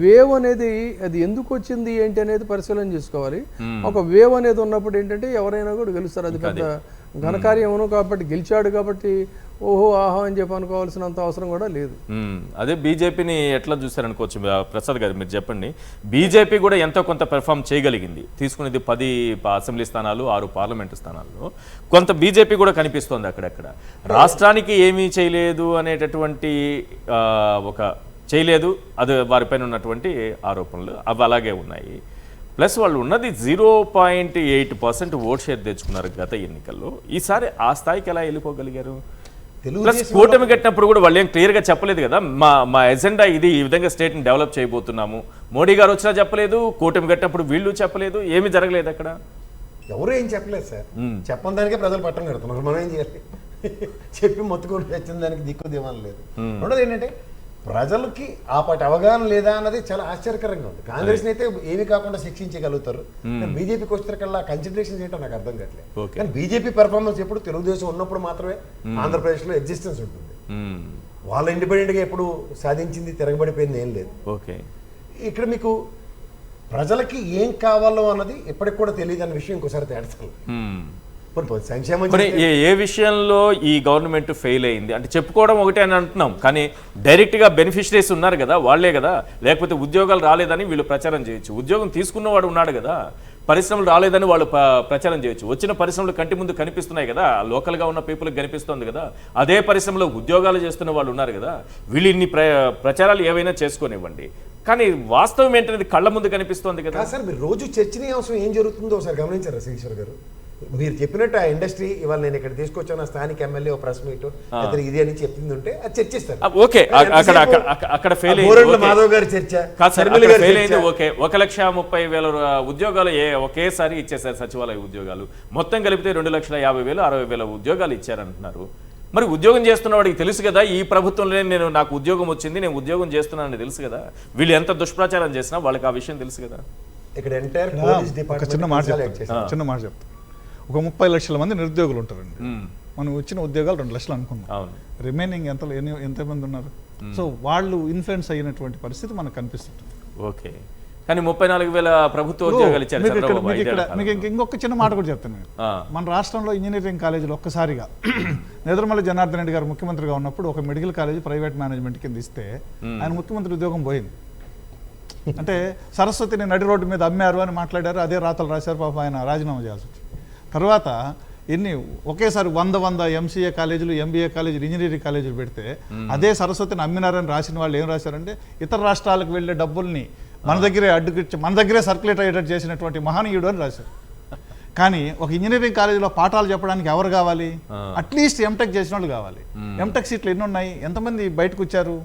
వేవ్ అనేది అది ఎందుకు వచ్చింది ఏంటి అనేది పరిశీలన చేసుకోవాలి. ఒక వేవ్ అనేది ఉన్నప్పుడు ఏంటంటే ఎవరైనా కూడా గెలుస్తారు, అది పెద్ద ఘనకార్యమును కాబట్టి గెలిచాడు కాబట్టి ఓహో ఆహో అని చెప్పి అనుకోవాల్సినంత అవసరం కూడా లేదు. అదే బీజేపీని ఎట్లా చూసారనుకోవచ్చు ప్రసాద్ గారు, మీరు చెప్పండి. బీజేపీ కూడా ఎంతో కొంత పెర్ఫామ్ చేయగలిగింది, తీసుకునేది 10 అసెంబ్లీ స్థానాలు, 6 పార్లమెంటు స్థానాల్లో. కొంత బీజేపీ కూడా కనిపిస్తోంది అక్కడక్కడ. రాష్ట్రానికి ఏమీ చేయలేదు అనేటటువంటి ఒక చేయలేదు, అది వారిపైన ఉన్నటువంటి ఆరోపణలు అవి అలాగే ఉన్నాయి. ప్లస్ వాళ్ళు ఉన్నది 0.8% ఓట్ షేర్ తెచ్చుకున్నారు గత ఎన్నికల్లో. ఈసారి ఆ స్థాయికి ఎలా వెళ్ళిపోగలిగారు? ప్లస్ కూటమి కట్టినప్పుడు కూడా వాళ్ళు ఏం క్లియర్గా చెప్పలేదు కదా, మా ఎజెండా ఇది, ఈ విధంగా స్టేట్ని డెవలప్ చేయబోతున్నాము. మోడీ గారు వచ్చినా చెప్పలేదు, కూటమి కట్టినప్పుడు వీళ్ళు చెప్పలేదు, ఏమీ జరగలేదు అక్కడ. ఎవరు ఏం చెప్పలేదు సార్, చెప్పని దానికే ప్రజలు పట్టం కడుతున్నారు. మనం ఏం చేయాలి? చెప్పి మొత్తుకొని తెచ్చిన దానికి దిక్కు దివాన్ లేదు. రెండోది ఏంటంటే ప్రజలకి ఆ పాటి అవగాహన లేదా అన్నది చాలా ఆశ్చర్యకరంగా ఉంది. కాంగ్రెస్ అయితే ఏమి కాకుండా శిక్షించగలుగుతారు, బీజేపీకి వచ్చేకల్లా కన్సిడరేషన్ ఏంటో నాకు అర్థం కావట్లేదు. కానీ బీజేపీ పెర్ఫార్మెన్స్ ఎప్పుడు తెలుగుదేశం ఉన్నప్పుడు మాత్రమే ఆంధ్రప్రదేశ్లో ఎగ్జిస్టెన్స్ ఉంటుంది. వాళ్ళ ఇండిపెండెంట్గా ఎప్పుడు సాధించింది తిరగబడిపోయింది ఏం లేదు. ఇక్కడ మీకు ప్రజలకి ఏం కావాలో అన్నది ఎప్పటికి కూడా తెలియదు అన్న విషయం ఇంకోసారి తేడాలి. ఏ విషయంలో ఈ గవర్నమెంట్ ఫెయిల్ అయింది అంటే చెప్పుకోవడం ఒకటే అని అంటున్నాం, కానీ డైరెక్ట్గా బెనిఫిషరీస్ ఉన్నారు కదా, వాళ్లే కదా. లేకపోతే ఉద్యోగాలు రాలేదని వీళ్ళు ప్రచారం చేయొచ్చు, ఉద్యోగం తీసుకున్నవాడు ఉన్నాడు కదా, పరిశ్రమలు రాలేదని వాళ్ళు ప్రచారం చేయొచ్చు. వచ్చిన పరిశ్రమలు కంటి ముందు కనిపిస్తున్నాయి కదా, లోకల్గా ఉన్న పీపుల్కి కనిపిస్తుంది కదా, అదే పరిశ్రమలో ఉద్యోగాలు చేస్తున్న వాళ్ళు ఉన్నారు కదా. వీళ్ళు ఇన్ని ప్రచారాలు ఏవైనా చేసుకోనివ్వండి, కానీ వాస్తవం ఏంటనేది కళ్ళ ముందు కనిపిస్తోంది కదా. సార్ మీరు రోజు చర్చనీయాంశం ఏం జరుగుతుందో ఒకసారి గమనించారా శ్రీశ్వర్ గారు? మీరు చెప్పినట్టు ఆ ఇండస్ట్రీ ఇవాళ నేను ఇక్కడ తీసుకొచ్చాను, స్థానిక ఎమ్మెల్యే ప్రెస్ మీట్ ఇది అని చెప్పింది ఉంటే అది చర్చిస్తారు. ఓకే, అక్కడ ఫెయిల్ మాధవ్ గారి చర్చ ఫెయిల్ అయింది. ఓకే, 1,30,000 ఉద్యోగాలు ఒకేసారి ఇచ్చేసారు, సచివాలయ ఉద్యోగాలు మొత్తం కలిపితే 2,50,000 60,000 ఉద్యోగాలు ఇచ్చారంటున్నారు. మరి ఉద్యోగం చేస్తున్న వాడికి తెలుసు కదా, ఈ ప్రభుత్వంలో నాకు ఉద్యోగం వచ్చింది, నేను ఉద్యోగం చేస్తున్నానని తెలుసు కదా. వీళ్ళు ఎంత దుష్ప్రచారం చేసినా వాళ్ళకి ఆ విషయం తెలుసు కదా. ఇక్కడ ఎంటైర్ చిన్న మాట చెప్తా. ఒక 30 లక్షల మంది నిరుద్యోగులు ఉంటారండి. మనం వచ్చిన ఉద్యోగాలు 2 లక్షలు అనుకున్నాం, రిమైనింగ్ ఎంతమంది ఉన్నారు? సో వాళ్ళు ఇన్ఫ్లుయెన్స్ అయినటువంటి పరిస్థితి మనకు కనిపిస్తుంది. ఓకే, కానీ 34,000 ప్రభుత్వ ఉద్యోగాలు ఇచ్చారు. మీకు ఇంకొక చిన్న మాట కూడా చెప్తాను. మన రాష్ట్రంలో ఇంజనీరింగ్ కాలేజీలు ఒక్కసారిగా నేదురుమల్లి జనార్దన్ రెడ్డి గారు ముఖ్యమంత్రిగా ఉన్నప్పుడు ఒక మెడికల్ కాలేజీ ప్రైవేట్ మేనేజ్మెంట్ కింద ఇస్తే ఆయన ముఖ్యమంత్రి ఉద్యోగం పోయింది. అంటే సరస్వతిని నడి రోడ్డు మీద అమ్మారు అని మాట్లాడారు, అదే రాతలు రాశారు, పాపం ఆయన రాజీనామా చేయాల్సి వచ్చింది. తర్వాత ఒకేసారి 100 ఎంసీఏ కాలేజీలు, ఎంబీఏ కాలేజీలు, ఇంజనీరింగ్ కాలేజీలు పెడితే అదే సరస్వతిని అమ్మినారని రాసిన వాళ్ళు ఏం రాశారంటే ఇతర రాష్ట్రాలకు వెళ్ళే డబ్బుల్ని మన దగ్గరే సర్క్యులేట్ అయ్యేటట్టు చేసినటువంటి మహనీయుడు అని రాశారు. కానీ ఒక ఇంజనీరింగ్ కాలేజీలో పాఠాలు చెప్పడానికి ఎవరు కావాలి? అట్లీస్ట్ ఎంటెక్ చేసిన వాళ్ళు కావాలి. ఎంటెక్ సీట్లు ఎన్ని ఉన్నాయి? ఎంతమంది బయటకు వచ్చారు?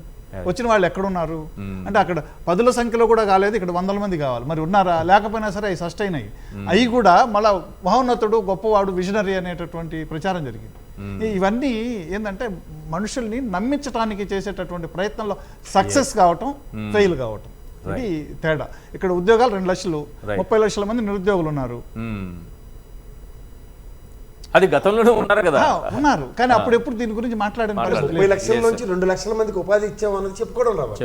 వచ్చిన వాళ్ళు ఎక్కడున్నారు? అంటే అక్కడ 10ల సంఖ్యలో కూడా కాలేదు, ఇక్కడ 100 మంది కావాలి. మరి ఉన్నారా? లేకపోయినా సరే అవి సస్టైన్ అయ్యి అవి కూడా మళ్ళా మహోన్నతుడు, గొప్పవాడు, విజనరీ అనేటటువంటి ప్రచారం జరిగింది. ఇవన్నీ ఏంటంటే మనుషుల్ని నమ్మించడానికి చేసేటటువంటి ప్రయత్నంలో సక్సెస్ కావటం, ఫెయిల్ కావటం, ఇది తేడా. ఇక్కడ ఉద్యోగాలు 2 లక్షలు, 30 లక్షల మంది నిరుద్యోగులు ఉన్నారు. అది గతంలోనే ఉన్నారు కదా. ఉన్నారు, కానీ అప్పుడు ఎప్పుడు దీని గురించి మాట్లాడిన పరిస్థితి 30 లక్షల నుంచి 2 లక్షల మందికి ఉపాధి ఇచ్చామన్నది చెప్పుకోవడం రావాలి.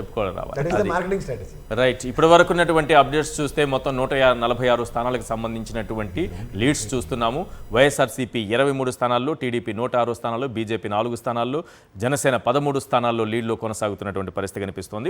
దట్ ఈస్ ద రావాలి. Marketing strategy. రైట్. ఇప్పటి వరకు ఉన్నటువంటి అప్డేట్స్ చూస్తే మొత్తం 146 స్థానాలకు సంబంధించినటువంటి లీడ్స్ చూస్తున్నాము. వైఎస్ఆర్సీపీ 23 స్థానాల్లో, టీడీపీ 106 స్థానాల్లో, బీజేపీ 4 స్థానాల్లో, జనసేన 13 స్థానాల్లో లీడ్లో కొనసాగుతున్నటువంటి పరిస్థితి కనిపిస్తోంది.